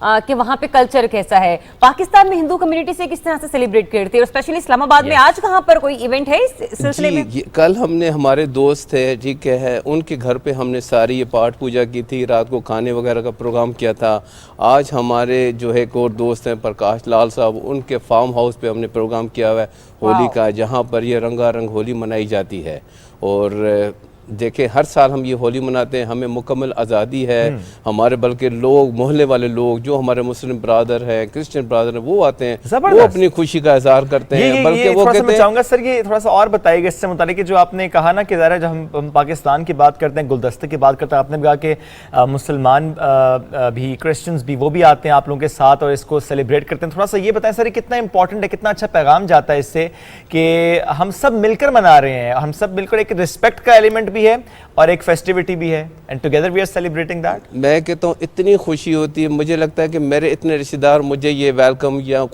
کہ وہاں پہ کلچر کیسا ہے. پاکستان میں ہندو کمیونٹی سے کس طرح سے سیلیبریٹ کرتی ہے, اور اسپیشلی اسلام آباد میں آج کہاں پر کوئی ایونٹ ہے اس سلسلے میں؟ کل ہم نے ہمارے دوست تھے, ٹھیک ہے, ان کے گھر پہ ہم نے ساری یہ پاٹ پوجا کی تھی, رات کو کھانے وغیرہ کا پروگرام کیا تھا. آج ہمارے جو ہے ایک اور دوست ہیں پرکاش لال صاحب, ان کے فارم ہاؤس پہ ہم نے پروگرام کیا ہوا ہے ہولی کا, جہاں پر یہ رنگا رنگ ہولی منائی جاتی ہے. اور دیکھیں ہر سال ہم یہ ہولی مناتے ہیں, ہمیں مکمل آزادی ہے. ہمارے بلکہ لوگ محلے والے لوگ جو ہمارے مسلم برادر ہیں, کرسچن برادر ہیں, وہ آتے ہیں, وہ اپنی خوشی کا اظہار کرتے ہیں. بلکہ وہ کہتے ہیں, چاہوں گا سر یہ تھوڑا سا اور بتائیے گا اس سے متعلق, جو آپ نے کہا نا کہ ظاہر ہے جب ہم پاکستان کی بات کرتے ہیں, گلدستے کی بات کرتے ہیں, آپ نے بھی کہا کہ مسلمان بھی, کرسچنز بھی, وہ بھی آتے ہیں آپ لوگوں کے ساتھ اور اس کو سیلیبریٹ کرتے ہیں. تھوڑا سا یہ بتائیں سر, یہ کتنا امپورٹنٹ ہے, کتنا اچھا پیغام جاتا ہے اس سے کہ ہم سب مل کر منا رہے ہیں, ہم سب مل کر, ایک رسپیکٹ کا ایلیمنٹ بھی ہے اور ایک فیسٹیوٹی بھی ہے, and together we are celebrating that. میں کہتا ہوں اتنی خوشی ہوتی ہے, مجھے لگتا ہے کہ میرے اتنے رشتہ دار مجھے یہ ویلکم یا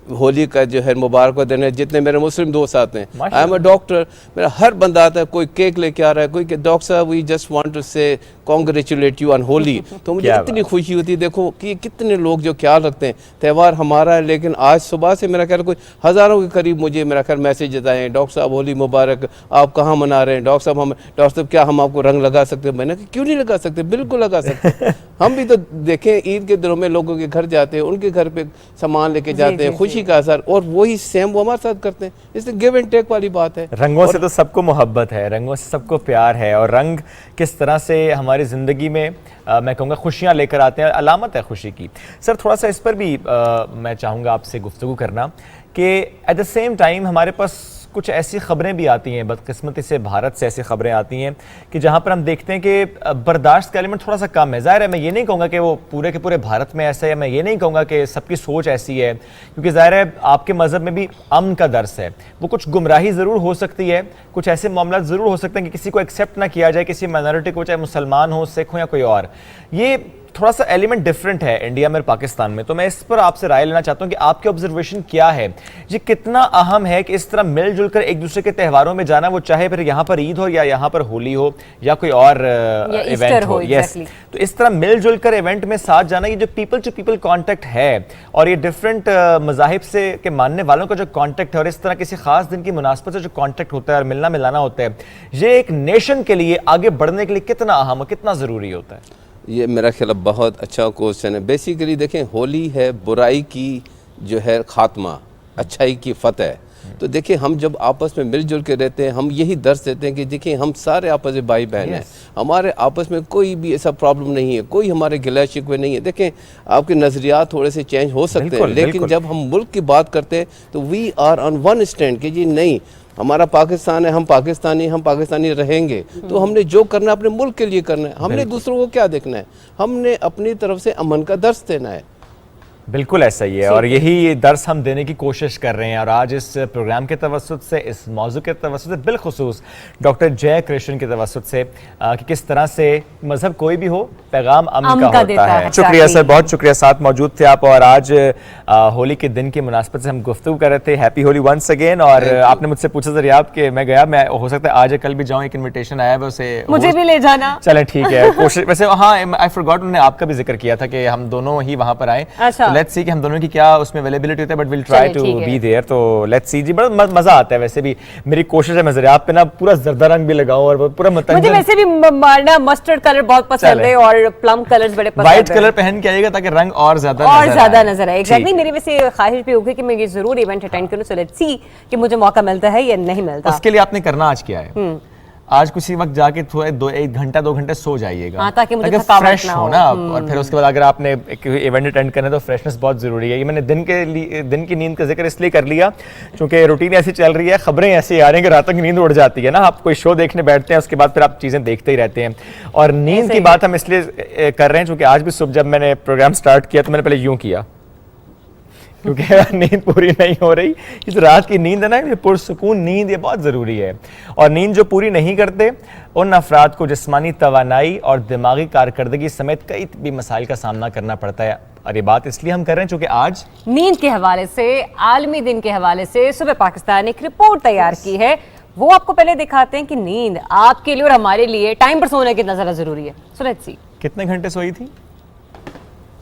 ہولی کا جو ہے مبارک دینا ہے, جتنے میرے مسلم دوست آتے ہیں. آئی ایم اے ڈاکٹر, میرا ہر بندہ آتا ہے, کوئی کیک لے کے آ رہا ہے, کوئی کہ ڈاکٹر صاحب وی جسٹ وانٹ ٹو سے کانگریچولیٹ یو آن ہولی. تو مجھے اتنی خوشی ہوتی ہے, دیکھو کہ کتنے لوگ جو خیال رکھتے ہیں, تہوار ہمارا ہے, لیکن آج صبح سے میرا خیال کوئی ہزاروں کے قریب مجھے میرا خیال میسیجز آئے ہیں, ڈاکٹر صاحب ہولی مبارک, آپ کہاں منا رہے ہیں ڈاکٹر صاحب, کیا ہم آپ کو رنگ لگا سکتے ہیں؟ میں نے کہا کیوں نہیں لگا سکتے, بالکل لگا سکتے. ہم بھی تو دیکھیں عید کے دنوں میں لوگوں کے گھر جاتے ہیں, ان کے گھر پہ سامان لے کے جاتے ہیں, خوشی کا اثر, اور وہی سیم وہ ہمارے ساتھ کرتے ہیں. اس لیے گیو اینڈ ٹیک والی بات ہے. رنگوں سے تو سب کو محبت ہے, رنگوں سے سب کو پیار ہے, اور رنگ کس طرح سے ہماری زندگی میں میں کہوں گا خوشیاں لے کر آتے ہیں, علامت ہے خوشی کی. سر تھوڑا سا اس پر بھی میں چاہوں گا آپ سے گفتگو کرنا کہ ایٹ دا سیم ٹائم ہمارے پاس کچھ ایسی خبریں بھی آتی ہیں, بدقسمتی سے بھارت سے ایسی خبریں آتی ہیں کہ جہاں پر ہم دیکھتے ہیں کہ برداشت کا ایلیمنٹ تھوڑا سا کم ہے. ظاہر ہے میں یہ نہیں کہوں گا کہ وہ پورے کے پورے بھارت میں ایسا ہے, میں یہ نہیں کہوں گا کہ سب کی سوچ ایسی ہے, کیونکہ ظاہر ہے آپ کے مذہب میں بھی امن کا درس ہے. وہ کچھ گمراہی ضرور ہو سکتی ہے, کچھ ایسے معاملات ضرور ہو سکتے ہیں کہ کسی کو ایکسیپٹ نہ کیا جائے, کسی مائنورٹی کو, چاہے مسلمان ہو, سکھ ہو یا کوئی اور. یہ تھوڑا سا ایلیمنٹ ڈیفرنٹ ہے انڈیا میں اور پاکستان میں. تو میں اس پر آپ سے رائے لینا چاہتا ہوں کہ آپ کے آبزرویشن کیا ہے, یہ کتنا اہم ہے کہ اس طرح مل جل کر ایک دوسرے کے تہواروں میں جانا, وہ چاہے پھر یہاں پر عید ہو یا یہاں پر ہولی ہو یا کوئی اور ایونٹ ہو. یس, تو اس طرح مل جل کر ایونٹ میں ساتھ جانا, یہ جو پیپل ٹو پیپل کانٹیکٹ ہے, اور یہ ڈفرینٹ مذاہب سے کے ماننے والوں کا جو کانٹیکٹ ہے, اور اس طرح کسی خاص دن کی مناسبت سے جو کانٹیکٹ ہوتا ہے اور ملنا ملانا ہوتا ہے, یہ ایک نیشن کے لیے آگے بڑھنے کے لیے کتنا اہم اور کتنا ضروری ہوتا ہے؟ یہ میرا خیال بہت اچھا کوشچن ہے. بیسیکلی دیکھیں ہولی ہے برائی کی جو ہے خاتمہ, اچھائی کی فتح. تو دیکھیں ہم جب آپس میں مل جل کے رہتے ہیں, ہم یہی درس دیتے ہیں کہ دیکھیں ہم سارے آپس میں بھائی بہن ہیں, ہمارے آپس میں کوئی بھی ایسا پرابلم نہیں ہے, کوئی ہمارے گلہ شکوے نہیں ہے. دیکھیں آپ کے نظریات تھوڑے سے چینج ہو سکتے ہیں, لیکن جب ہم ملک کی بات کرتے ہیں تو we are on one stand کہ جی نہیں, ہمارا پاکستان ہے, ہم پاکستانی رہیں گے. تو ہم نے جو کرنا ہے اپنے ملک کے لیے کرنا ہے, ہم نے دوسروں کو کیا دیکھنا ہے, ہم نے اپنی طرف سے امن کا درس دینا ہے. بالکل ایسا ہی ہے, اور یہی درس ہم دینے کی کوشش کر رہے ہیں. اور آج اس پروگرام کے توسط سے, اس موضوع کے توسط سے, بالخصوص ڈاکٹر جے کرشن کے توسط سے, کہ کس طرح سے مذہب کوئی بھی ہو پیغام امن کا ہوتا ہے. شکریہ سر, بہت شکریہ, ساتھ موجود تھے آپ. اور آج ہولی کے دن کی مناسبت سے ہم گفتگو کر رہے تھے. Happy Holi once again. اور آپ نے مجھ سے پوچھا دریاب کہ میں گیا, میں ہو سکتا ہے آج کل بھی جاؤں, ایک انویٹیشن آیا ہے اسے مجھے بھی لے جانا. چلیں ٹھیک ہے, کوشش. ویسے ہاں آئی فورگاٹ, انہوں نے آپ کا بھی ذکر کیا تھا کہ ہم دونوں ہی وہاں پر آئیں. لیٹس سی کہ ہم دونوں کی کیا اس میں اویلیبلٹی ہوتا ہے, but we'll try to be there. تو لیٹس سی جی, بڑا مزہ آتا ہے. ویسے بھی میری کوشش ہے میں ذریعہ پہ نا پورا زردہ رنگ بھی لگاؤں, اور پورا مجھے ویسے بھی مارنا مسٹرڈ کلر بہت پسند ہے, اور پلم کلرز بڑے پسند ہیں. وائٹ کلر پہن کے آئیے گا تاکہ رنگ اور زیادہ نظر آئے. ایگزیکٹلی, میری ویسے خواہش بھی ہوگی کہ میں یہ ضرور ایونٹ اٹینڈ کروں. سو لیٹس سی کہ مجھے موقع ملتا ہے یا نہیں ملتا. اس کے لیے آپ نے کرنا آج کیا ہے, آج کسی وقت جا کے تھوڑے ایک گھنٹہ 2 گھنٹے سو جائیے گا, تاکہ فریش ہو نا. اور پھر اس کے بعد اگر آپ نے ایک ایونٹ اٹینڈ کرنا ہے تو فریشنس بہت ضروری ہے. یہ میں نے دن کی نیند کا ذکر اس لیے کر لیا چونکہ روٹین ایسی چل رہی ہے, خبریں ایسی آ رہی ہیں کہ رات تک نیند اڑ جاتی ہے نا. آپ کوئی شو دیکھنے بیٹھتے ہیں, اس کے بعد پھر آپ چیزیں دیکھتے ہی رہتے ہیں. اور نیند کی بات ہم اس لیے کر رہے ہیں چونکہ آج بھی صبح جب میں نے پروگرام سٹارٹ کیا تو میں نے پہلے یوں کیا, کیونکہ نیند پوری نہیں ہو رہی. اس رات کی نیند ہے نا, یہ پرسکون نیند, یہ بہت ضروری ہے. اور نیند جو پوری نہیں کرتے ان افراد کو جسمانی توانائی اور دماغی کارکردگی سمیت کئی بھی مسائل کا سامنا کرنا پڑتا ہے. اور یہ بات اس لیے ہم کر رہے ہیں چونکہ آج نیند کے حوالے سے, عالمی دن کے حوالے سے صبح پاکستان نے ایک رپورٹ تیار کی ہے. وہ آپ کو پہلے دکھاتے ہیں کہ نیند آپ کے لیے اور ہمارے لیے ٹائم پر سونا کتنا زیادہ ضروری ہے. So let's see. کتنے گھنٹے سوئی تھی؟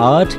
8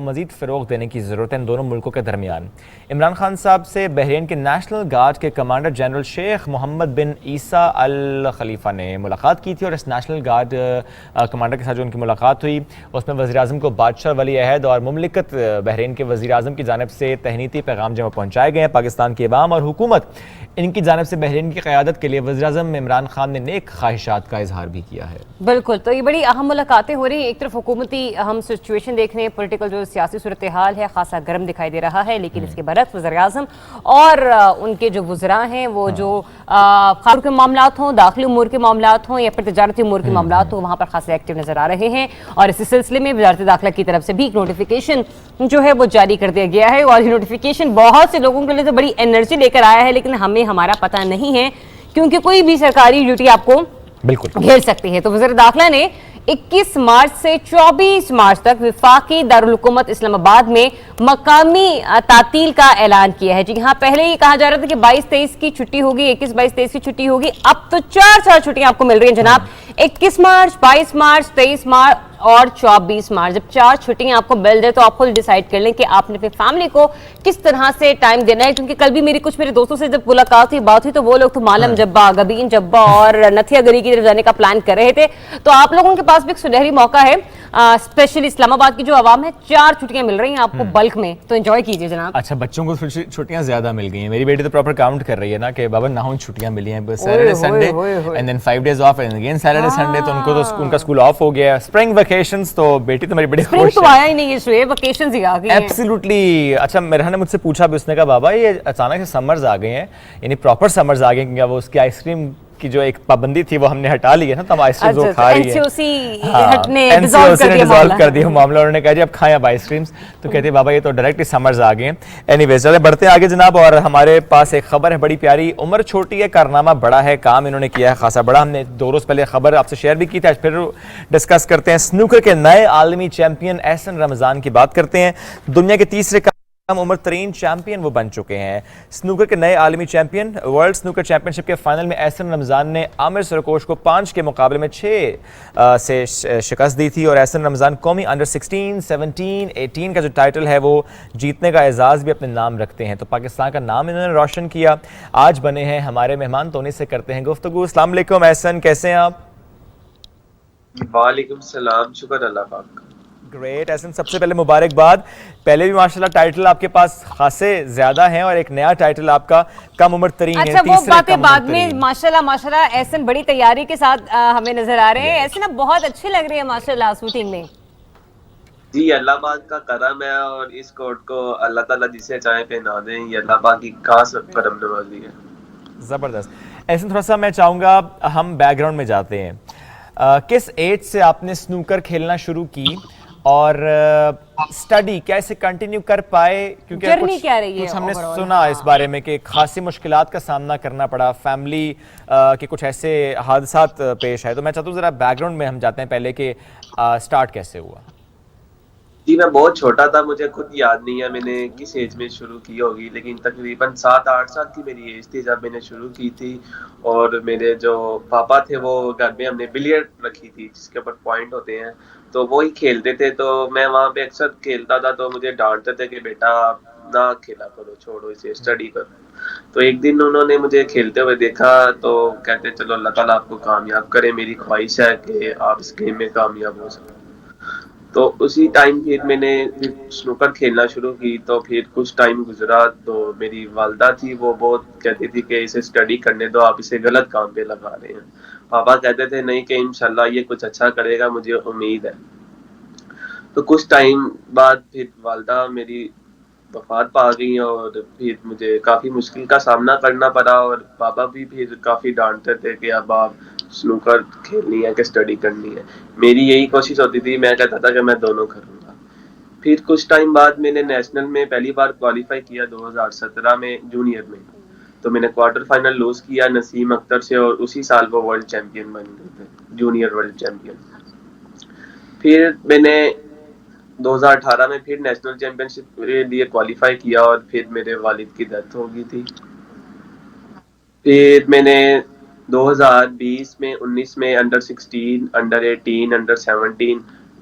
مزید فروغ دینے کی ضرورت ہے ان دونوں ملکوں کے درمیان. عمران خان صاحب سے بحرین کے نیشنل گارڈ کے کمانڈر جنرل شیخ محمد بن عیسیٰ الخلیفہ نے ملاقات کی تھی, اور اس نیشنل گارڈ کمانڈر کے ساتھ جو ان کی ملاقات ہوئی اس میں وزیر اعظم کو بادشاہ ولی عہد اور مملکت بحرین کے وزیر اعظم کی جانب سے تہنیتی پیغام جمع پہنچائے گئے ہیں. پاکستان کی عوام اور حکومت ان کی جانب سے بحرین کی قیادت کے لیے وزیر اعظم عمران خان نے نیک خواہشات کا اظہار بھی کیا ہے. بالکل, تو یہ بڑی اہم ملاقاتیں ہو رہی ہیں. ایک طرف حکومتی اہم سچویشن دیکھ رہے ہیں, پولیٹیکل جو سیاسی صورتحال ہے خاصا گرم دکھائی دے رہا ہے, لیکن اس کے برعکس وزیر اعظم اور ان کے جو وزراء ہیں وہ جو خارج کے معاملات ہوں, داخلی امور کے معاملات ہوں یا پھر تجارتی امور کے معاملات ہوں, وہاں پر خاصے ایکٹیو نظر آ رہے ہیں. اور اسی سلسلے میں وزارت داخلہ کی طرف سے بھی ایک نوٹیفیکیشن جو ہے وہ جاری کر دیا گیا ہے, اور یہ نوٹیفیکیشن بہت سے لوگوں کے لیے تو بڑی انرجی لے کر آیا ہے, لیکن ہمیں ہمارا پتہ نہیں ہے کیونکہ کوئی بھی سرکاری ڈیوٹی آپ کو بالکل گھیر سکتی ہے. تو وزیر داخلہ نے 21 مارچ سے 24 مارچ تک وفاقی دارالحکومت اسلام آباد میں مقامی تعطیل کا اعلان کیا ہے. جی ہاں, پہلے یہ کہا جا رہا تھا کہ 22-23 کی چھٹی ہوگی, 21-22-23 کی چھٹی ہوگی, اب تو 4 چھٹیاں آپ کو مل رہی ہیں جناب. 21 مارچ, 22 مارچ, 23 مارچ اور 24 مارچ. جب 4 چھٹیاں آپ کو مل جائے تو آپ خود ڈیسائیڈ کر لیں کہ آپ نے اپنی فیملی کو کس طرح سے ٹائم دینا ہے. کیونکہ کل بھی میرے دوستوں سے جب ملاقات ہوئی, بات ہوئی, تو وہ لوگ تو مالم جبہ, گبین جبہ اور نتھیا گری کی طرف جانے کا پلان کر رہے تھے. تو آپ لوگوں کے پاس بھی ایک سنہری موقع ہے, اسپیشلی اسلام آباد کی جو عوام ہے, 4 چھٹیاں مل رہی ہیں آپ کو بلک میں, تو انجوائے کیجیے جناب. اچھا, بچوں کو چھٹیاں زیادہ مل گئی ہیں. میری بیٹی تو پراپر کاؤنٹ کر رہی ہے نا کہ بابا نہ ہوں چھٹیاں ملی ہیں, Saturday Sunday and then 5 days off and again Saturday Sunday, تو ان کو تو ان کا اسکول آف ہو گیا. اسپرنگ ویکیشنز تو بیٹی تو میری بڑی خوش تو آیا ہی نہیں, یہ ویکیشنز ہی آ گئی ہیں. ایبسلیوٹلی. اچھا, میرا نے مجھ سے پوچھا بھی, اس نے کہا بابا یہ اچانک سے سمرز آ گئے ہیں, یعنی پراپر سمرز آ گئے ہیں, کیونکہ وہ اس کی آئس کریم کی جو ایک پابندی تھی وہ ہم نے ہٹا لی ہے نا, تو ہم آئس کریم وہ کھا رہی ہے. NCOC نے ڈیزالو کر دیا معاملہ, انہوں نے کہا جی اب کھائیں اب آئس کریمز, تو کہتے ہیں بابا یہ تو ڈائریکٹلی سمرز آ گئے ہیں. اینی ویز چلیں بڑھتے ہیں آگے جناب, اور ہمارے پاس ایک خبر ہے بڑی پیاری. عمر چھوٹی ہے, کارنامہ بڑا ہے, کام انہوں نے کیا ہے خاصا بڑا. ہم نے 2 روز پہلے خبر آپ سے شیئر بھی کی تھی, آج پھر ڈسکس کرتے ہیں. سنوکر کے نئے عالمی چیمپئن احسن رمضان کی بات کرتے ہیں. دنیا کے تیسرے کم عمر ترین چیمپئن وہ بن چکے ہیں. سنوکر کے نئے عالمی چیمپئن. ورلڈ سنوکر چیمپئن شپ کے فائنل میں احسن رمضان نے عامر سرکوش کو 5 کے مقابلے میں 6 سے شکست دی تھی, اور احسن رمضان قومی انڈر 16, 17, 18 کا جو ٹائٹل ہے وہ جیتنے کا اعزاز بھی اپنے نام رکھتے ہیں. تو پاکستان کا نام انہوں نے روشن کیا. آج بنے ہیں ہمارے مہمان, تو انہیں سے کرتے ہیں گفتگو. السلام علیکم احسن, کیسے ہیں آپ؟ وعلیکم السلام, شکر اللہ پاک کا. گریٹ. احسن سب سے پہلے مبارکباد, پہلے بھی ماشاءاللہ ٹائٹل آپ کے پاس خاصے زیادہ ہیں, اور ایک نیا ٹائٹل آپ کا کم عمر ترین ہے. اچھا, وہ باتیں بعد میں. ماشاءاللہ احسن بڑی تیاری کے ساتھ ہمیں نظر آ رہے ہیں. احسن اب بہت اچھی لگ رہی ہے ماشاءاللہ شوٹنگ میں. جی اللہ پاک کا کرم ہے, اور اس کوٹ کو اللہ تعالیٰ جسے چاہے پہنا دیں, یہ اللہ پاک کی خاص کرم نوازی ہے. زبردست. احسن تھوڑا سا میں چاہوں گا ہم بیک گراؤنڈ میں جاتے ہیں. کس ایج سے آپ نے سنوکر کھیلنا شروع کی, اور سٹڈی کیسے کنٹینیو کر پائے, کیونکہ کچھ ہم نے سنا اس بارے میں کہ خاصی مشکلات کا سامنا کرنا پڑا, فیملی کے کچھ ایسے حادثات پیش آئے. تو میں چاہتا ہوں ذرا بیک گراؤنڈ میں ہم جاتے ہیں پہلے کہ سٹارٹ کیسے ہوا. جی میں بہت چھوٹا تھا, مجھے خود یاد نہیں ہے میں نے کس ایج میں شروع کی ہوگی, لیکن تقریباً 7-8 سال کی میری ایج تھی جب میں نے شروع کی تھی. اور میرے جو پاپا تھے وہ گھر میں ہم نے بلیئرڈ رکھی تھی جس کے اوپر پوائنٹ ہوتے ہیں, تو وہی کھیلتے تھے. تو میں وہاں پہ اکثر کھیلتا تھا, تو مجھے ڈانٹتے تھے کہ بیٹا نہ کھیلا کرو, چھوڑو اسے, اسٹڈی کرو. تو ایک دن انہوں نے مجھے کھیلتے ہوئے دیکھا, تو کہتے چلو اللہ تعالیٰ آپ کو کامیاب کرے, میری خواہش ہے کہ آپ اس گیم میں کامیاب ہو سکیں. تو اسی ٹائم پھر میں نے سنوکر کھیلنا شروع کی. تو پھر کچھ ٹائم گزرا, تو میری والدہ تھی وہ بہت کہتی تھی کہ اسے اسٹڈی کرنے دو, آپ اسے غلط کام پہ لگا رہے ہیں. پاپا کہتے تھے نہیں کہ انشاءاللہ یہ کچھ اچھا کرے گا, مجھے امید ہے. تو کچھ ٹائم بعد پھر والدہ میری وفات پا گئی, اور پھر مجھے کافی مشکل کا سامنا کرنا پڑا, اور پاپا بھی پھر کافی ڈانٹتے تھے کہ اب آپ سنوکر کھیلنی ہے کہ اسٹڈی کرنی ہے. میری یہی کوشش ہوتی تھی, میں کہتا تھا کہ میں دونوں کروں گا. پھر کچھ ٹائم بعد میں نے نیشنل میں پہلی بار کوالیفائی کیا 2017 میں جونیئر میں, تو میں نے کوارٹر فائنل لوز کیا نسیم اختر سے, اور اسی سال وہ ورلڈ چیمپئن بن گئے تھے, جونیئر ورلڈ چیمپئن. پھر میں نے 2018 میں پھر نیشنل چیمپئن شپ کے لیے کوالیفائی کیا, اور پھر میرے والد کی ڈیتھ ہو گئی تھی. پھر میں نے 2020 میں 19 میں انڈر 16, انڈر 18, انڈر 17,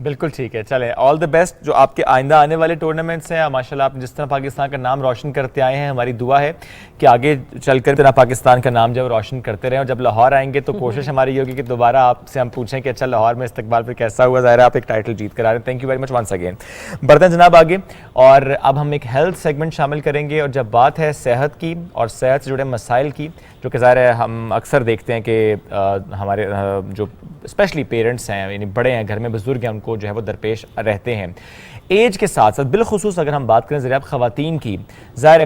بالکل ٹھیک ہے. چلیں آل دا بیسٹ جو آپ کے آئندہ آنے والے ٹورنامنٹس ہیں. ماشاءاللہ آپ جس طرح پاکستان کا نام روشن کرتے آئے ہیں, ہماری دعا ہے کہ آگے چل کر طرح پاکستان کا نام جب روشن کرتے رہیں, اور جب لاہور آئیں گے تو کوشش ہماری یہ ہوگی کہ دوبارہ آپ سے ہم پوچھیں کہ اچھا لاہور میں استقبال پھر کیسا ہوا. ظاہر ہے آپ ایک ٹائٹل جیت کر آ رہے ہیں. Thank you very much once again. بڑھتے ہیں جناب آگے, اور اب ہم ایک ہیلتھ سیگمنٹ شامل کریں گے, اور جب بات ہے صحت کی اور صحت سے جڑے مسائل کی, جو کہ ظاہر ہے ہم اکثر دیکھتے ہیں کہ ہمارے جو اسپیشلی پیرنٹس ہیں, یعنی بڑے ہیں گھر میں, بزرگ ہیں, ان کو جو ہے وہ درپیش رہتے ہیں ایج کے ساتھ ساتھ. بالخصوص اگر ہم بات کریں ذریعہ خواتین کی, ظاہر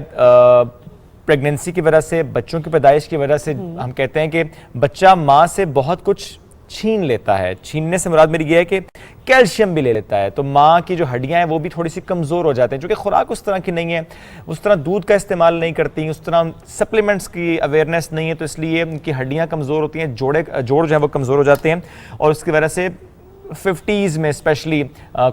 پریگننسی کی وجہ سے, بچوں کی پیدائش کی وجہ سے, ہم کہتے ہیں کہ بچہ ماں سے بہت کچھ چھین لیتا ہے. چھیننے سے مراد میری یہ ہے کہ کیلشیم بھی لے لیتا ہے, تو ماں کی جو ہڈیاں ہیں وہ بھی تھوڑی سی کمزور ہو جاتے ہیں, چونکہ خوراک اس طرح کی نہیں ہے, اس طرح دودھ کا استعمال نہیں کرتی, اس طرح سپلیمنٹس کی اویئرنیس نہیں ہے, تو اس لیے ان کی ہڈیاں کمزور ہوتی ہیں, جوڑ جو ہیں وہ کمزور ہو جاتے ہیں, اور اس کی وجہ سے 50s میں اسپیشلی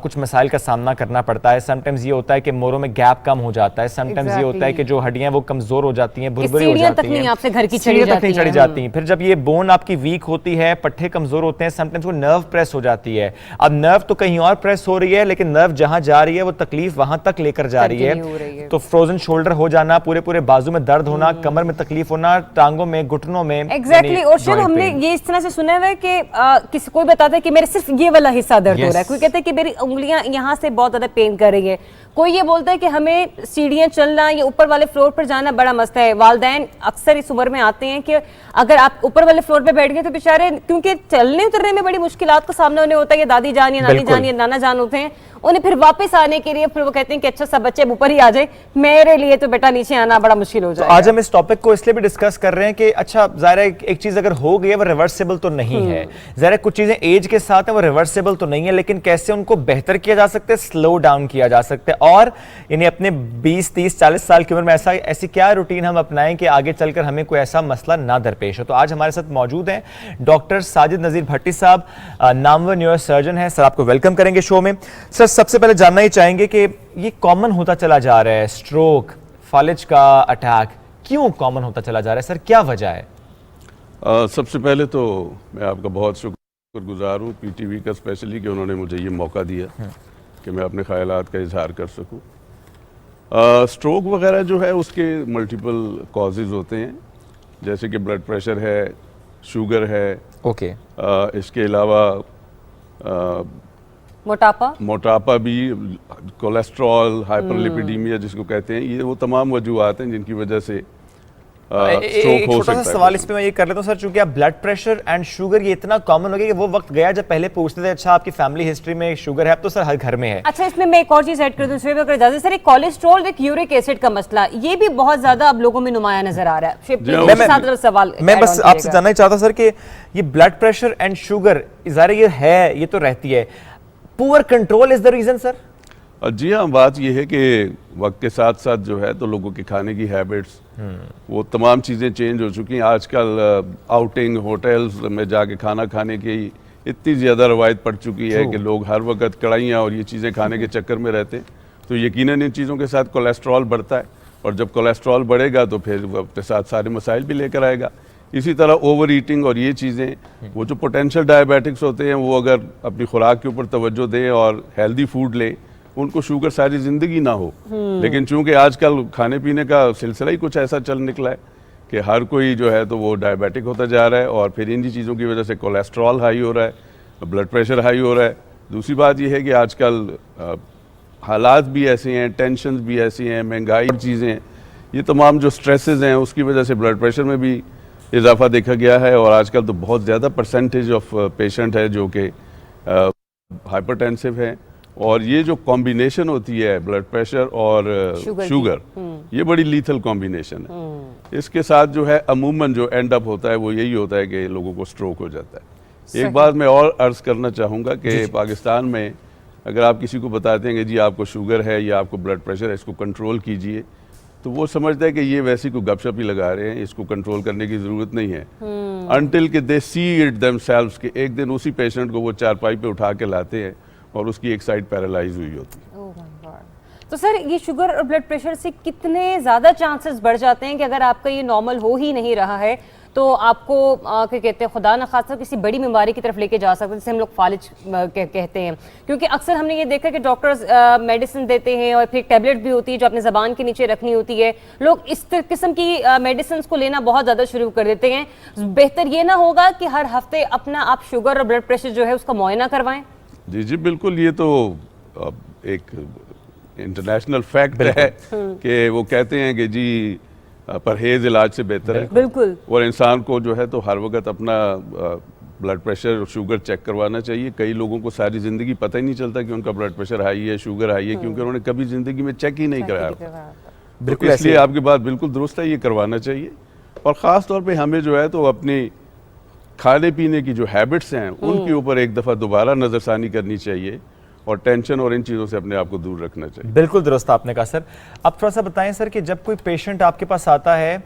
کچھ مسائل کا سامنا کرنا پڑتا ہے. سم ٹائمز یہ ہوتا ہے کہ موروں میں گیپ کم ہو جاتا ہے, سم ٹائمز یہ ہوتا ہے کہ جو ہڈیاں وہ کمزور ہو جاتی ہیں, بھربھری ہو جاتی ہیں, آپ سے گھر کی چڑھی جاتی ہیں. پھر جب یہ بون آپ کی ویک ہوتی ہے, پٹھے کمزور ہوتے ہیں, سم ٹائمز وہ نرو پریس ہو جاتی ہے. اب نرو تو کہیں اور پریس ہو رہی ہے, لیکن نرو جہاں جا رہی ہے وہ تکلیف وہاں تک لے کر جا رہی ہے. تو فروزن شولڈر ہو جانا, پورے بازو میں درد ہونا, کمر میں تکلیف ہونا, ٹانگوں میں, گھٹنوں میں. ایگزیکٹلی. اور شاید ہم نے یہ اس طرح سے سنا ہوا ہے کہ کسی کوئی بتاتا ہے کہ میرے صرف یہ والا حصہ درد ہو رہا ہے, کوئی کہتا ہے کہ میری انگلیاں یہاں سے بہت زیادہ پین کر رہی ہے, کوئی یہ بولتا ہے کہ ہمیں سیڑھیاں چلنا یا اوپر والے فلور پر جانا بڑا مسئلہ ہے. والدین اکثر اس عمر میں آتے ہیں کہ اگر آپ اوپر والے فلور پہ بیٹھ گئے تو بیچارے, کیونکہ چلنے اترنے میں بڑی مشکلات کا سامنا ہونے ہوتا ہے, یا دادی جان یا نانی جان یا نانا جان ہوتے ہیں, انہیں پھر واپس آنے کے لیے پھر وہ کہتے ہیں کہ اچھا سب بچے اوپر ہی آ جائیں, میرے لیے تو بیٹا نیچے آنا بڑا مشکل ہو جائے. آج ہم اس ٹاپک کو اس لیے بھی ڈسکس کر رہے ہیں کہ اچھا ظاہر ہے ایک چیز اگر ہو گئی ہے وہ ریورسیبل تو نہیں ہے, ظاہر ہے کچھ چیزیں ایج کے ساتھ ہیں وہ ریورسیبل تو نہیں ہے, لیکن کیسے ان کو بہتر کیا جا سکتا ہے, سلو ڈاؤن کیا جا سکتا ہے, اور یعنی اپنے 20 30 40 سال کی عمر میں ایسی کیا روٹین ہم اپنائیں کہ آگے چل کر ہمیں کوئی ایسا مسئلہ نہ درپیش ہو. تو آج ہمارے ساتھ موجود ہیں ڈاکٹر ساجد نذیر بھٹی صاحب, نامور نیورو سرجن ہیں. سر آپ کو ویلکم کریں گے شو میں. سر سب سے پہلے جاننا ہی چاہیں گے کہ یہ کامن ہوتا چلا جا رہا ہے, اسٹروک, فالج کا اٹیک کیوں کامن ہوتا چلا جا رہا ہے سر, کیا وجہ ہے؟ سب سے پہلے تو میں آپ کا بہت شکر گزار ہوں پی ٹی وی کا اسپیشلی کہ انہوں نے مجھے یہ موقع دیا کہ میں اپنے خیالات کا اظہار کر سکوں. اسٹروک وغیرہ جو ہے اس کے ملٹیپل کازز ہوتے ہیں, جیسے کہ بلڈ پریشر ہے, شوگر ہے, اوکے, اس کے علاوہ موٹاپا بھی, کولیسٹرول, ہائپر لیپیڈیمیا جس کو کہتے ہیں, یہ وہ تمام وجوہات ہیں جن کی وجہ سے ایک چھوٹا سا سوال اس پہ میں یہ کر لیتا ہوں سر, چونکہ آپ بلڈ پریشر اینڈ شوگر یہ اتنا کامن ہو گیا کہ وہ وقت گیا جب پہلے پوچھتے تھے اچھا آپ کی فیملی ہسٹری میں شوگر ہے, اب تو سر ہر گھر میں ہے. اچھا اس میں ایک اور چیز ایڈ کر دوں سر, سر ایک کولیسٹرول, ایک یورک ایسڈ کا مسئلہ, یہ بھی بہت زیادہ اب لوگوں میں نمایاں نظر آ رہا ہے. میں بس آپ سے جاننا ہی چاہتا سر کہ یہ بلڈ پریشر اینڈ شوگر ظاہر یہ ہے, یہ تو رہتی ہے, پور کنٹرول از دا ریزن سر؟ جی ہاں, بات یہ ہے کہ وقت کے ساتھ ساتھ جو ہے تو لوگوں کے کھانے کی ہیبٹس وہ تمام چیزیں چینج ہو چکی ہیں. آج کل آؤٹنگ ہوٹلز میں جا کے کھانا کھانے کی اتنی زیادہ روایت پڑ چکی ہے کہ لوگ ہر وقت کڑھائیاں اور یہ چیزیں کھانے کے چکر میں رہتے ہیں, تو یقیناً ان چیزوں کے ساتھ کولیسٹرول بڑھتا ہے, اور جب کولیسٹرول بڑھے گا تو پھر وہ اپنے ساتھ سارے مسائل بھی لے کر آئے گا. اسی طرح اوور ایٹنگ اور یہ چیزیں, وہ جو پوٹینشیل ڈائبیٹکس ہوتے ہیں وہ اگر اپنی خوراک کے اوپر توجہ دیں اور ہیلدی فوڈ لیں, ان کو شوگر ساری زندگی نہ ہو. لیکن چونکہ آج کل کھانے پینے کا سلسلہ ہی کچھ ایسا چل نکلا ہے کہ ہر کوئی جو ہے تو وہ ڈائبیٹک ہوتا جا رہا ہے, اور پھر انہی چیزوں کی وجہ سے کولیسٹرول ہائی ہو رہا ہے, بلڈ پریشر ہائی ہو رہا ہے. دوسری بات یہ ہے کہ آج کل حالات بھی ایسے ہیں, ٹینشنز بھی ایسی ہیں, مہنگائی چیزیں, یہ تمام جو سٹریسز ہیں اس کی وجہ سے بلڈ پریشر میں بھی اضافہ دیکھا گیا ہے, اور آج کل تو بہت زیادہ پرسنٹیج آف پیشنٹ ہے جو کہ ہائپر ٹینسو ہیں, اور یہ جو کمبینیشن ہوتی ہے بلڈ پریشر اور شوگر, یہ بڑی لیتھل کمبینیشن ہے. اس کے ساتھ جو ہے عموماً جو اینڈ اپ ہوتا ہے وہ یہی ہوتا ہے کہ لوگوں کو سٹروک ہو جاتا ہے. ایک بات میں اور عرض کرنا چاہوں گا کہ پاکستان میں اگر آپ کسی کو بتاتے ہیں کہ جی آپ کو شوگر ہے یا آپ کو بلڈ پریشر ہے, اس کو کنٹرول کیجئے, تو وہ سمجھتا ہے کہ یہ ویسی کوئی گپ شپ ہی لگا رہے ہیں, اس کو کنٹرول کرنے کی ضرورت نہیں ہے, انٹل کہ دے سی اٹ دیم سیلفز, کہ ایک دن اسی پیشنٹ کو وہ چارپائی پہ اٹھا کے لاتے ہیں اور اس کی ایک سائڈ پیرالائز ہوئی ہوتی ہے. تو سر یہ شوگر اور بلڈ پریشر سے کتنے زیادہ چانسز بڑھ جاتے ہیں کہ اگر آپ کا یہ نارمل ہو ہی نہیں رہا ہے تو آپ کو کیا کہتے ہیں خدا نخواستہ کسی بڑی بیماری کی طرف لے کے جا سکتے ہیں، جسے ہم لوگ فالج کہتے ہیں. کیونکہ اکثر ہم نے یہ دیکھا کہ ڈاکٹرز میڈیسن دیتے ہیں اور پھر ٹیبلٹ بھی ہوتی ہے جو اپنے زبان کے نیچے رکھنی ہوتی ہے. لوگ اس قسم کی میڈیسنس کو لینا بہت زیادہ شروع کر دیتے ہیں. بہتر یہ نہ ہوگا کہ ہر ہفتے اپنا آپ شوگر اور بلڈ پریشر جو ہے اس کا معائنہ کروائیں؟ جی جی بالکل، یہ تو ایک انٹرنیشنل فیکٹ ہے کہ وہ کہتے ہیں کہ جی پرہیز علاج سے بہتر ہے. بالکل. اور انسان کو جو ہے تو ہر وقت اپنا بلڈ پریشر اور شوگر چیک کروانا چاہیے. کئی لوگوں کو ساری زندگی پتہ ہی نہیں چلتا کہ ان کا بلڈ پریشر ہائی ہے، شوگر ہائی ہے، کیونکہ انہوں نے کبھی زندگی میں چیک ہی نہیں کرایا. بالکل، اس لیے آپ کی بات بالکل درست ہے، یہ کروانا چاہیے. اور خاص طور پہ ہمیں جو ہے تو اپنی کھانے پینے کی جو ہیبٹس ہیں ان کے اوپر ایک دفعہ دوبارہ نظر ثانی کرنی چاہیے اور ٹینشن اور ان چیزوں سے اپنے آپ کو دور رکھنا چاہیے. بالکل درست آپ نے کہا سر. اب تھوڑا سا بتائیں سر کہ جب کوئی پیشنٹ آپ کے پاس آتا ہے،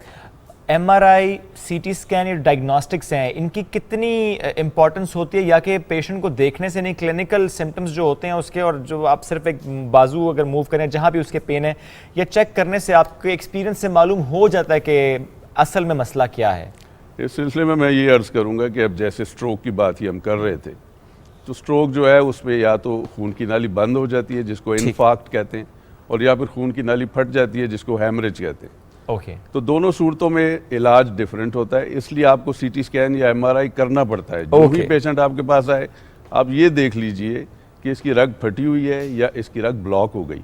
ایم آر آئی، سی ٹی اسکین یا ڈائگنوسٹکس ہیں، ان کی کتنی امپورٹنس ہوتی ہے؟ یا کہ پیشنٹ کو دیکھنے سے نہیں، کلینکل سمٹمز جو ہوتے ہیں اس کے، اور جو آپ صرف ایک بازو اگر موو کریں جہاں بھی اس کے پین ہے، یا چیک کرنے سے آپ کے ایکسپیرینس سے معلوم ہو جاتا ہے کہ اصل میں مسئلہ کیا ہے؟ اس سلسلے میں یہ عرض کروں گا کہ اب جیسے سٹروک کی بات ہی ہم کر رہے تھے، تو سٹروک جو ہے اس میں یا تو خون کی نالی بند ہو جاتی ہے جس کو انفارکٹ کہتے ہیں، اور یا پھر خون کی نالی پھٹ جاتی ہے جس کو ہیمریج کہتے ہیں. اوکے. تو دونوں صورتوں میں علاج ڈیفرنٹ ہوتا ہے، اس لیے آپ کو سی ٹی اسکین یا ایم آر آئی کرنا پڑتا ہے. جو بھی پیشنٹ آپ کے پاس آئے آپ یہ دیکھ لیجئے کہ اس کی رگ پھٹی ہوئی ہے یا اس کی رگ بلاک ہو گئی،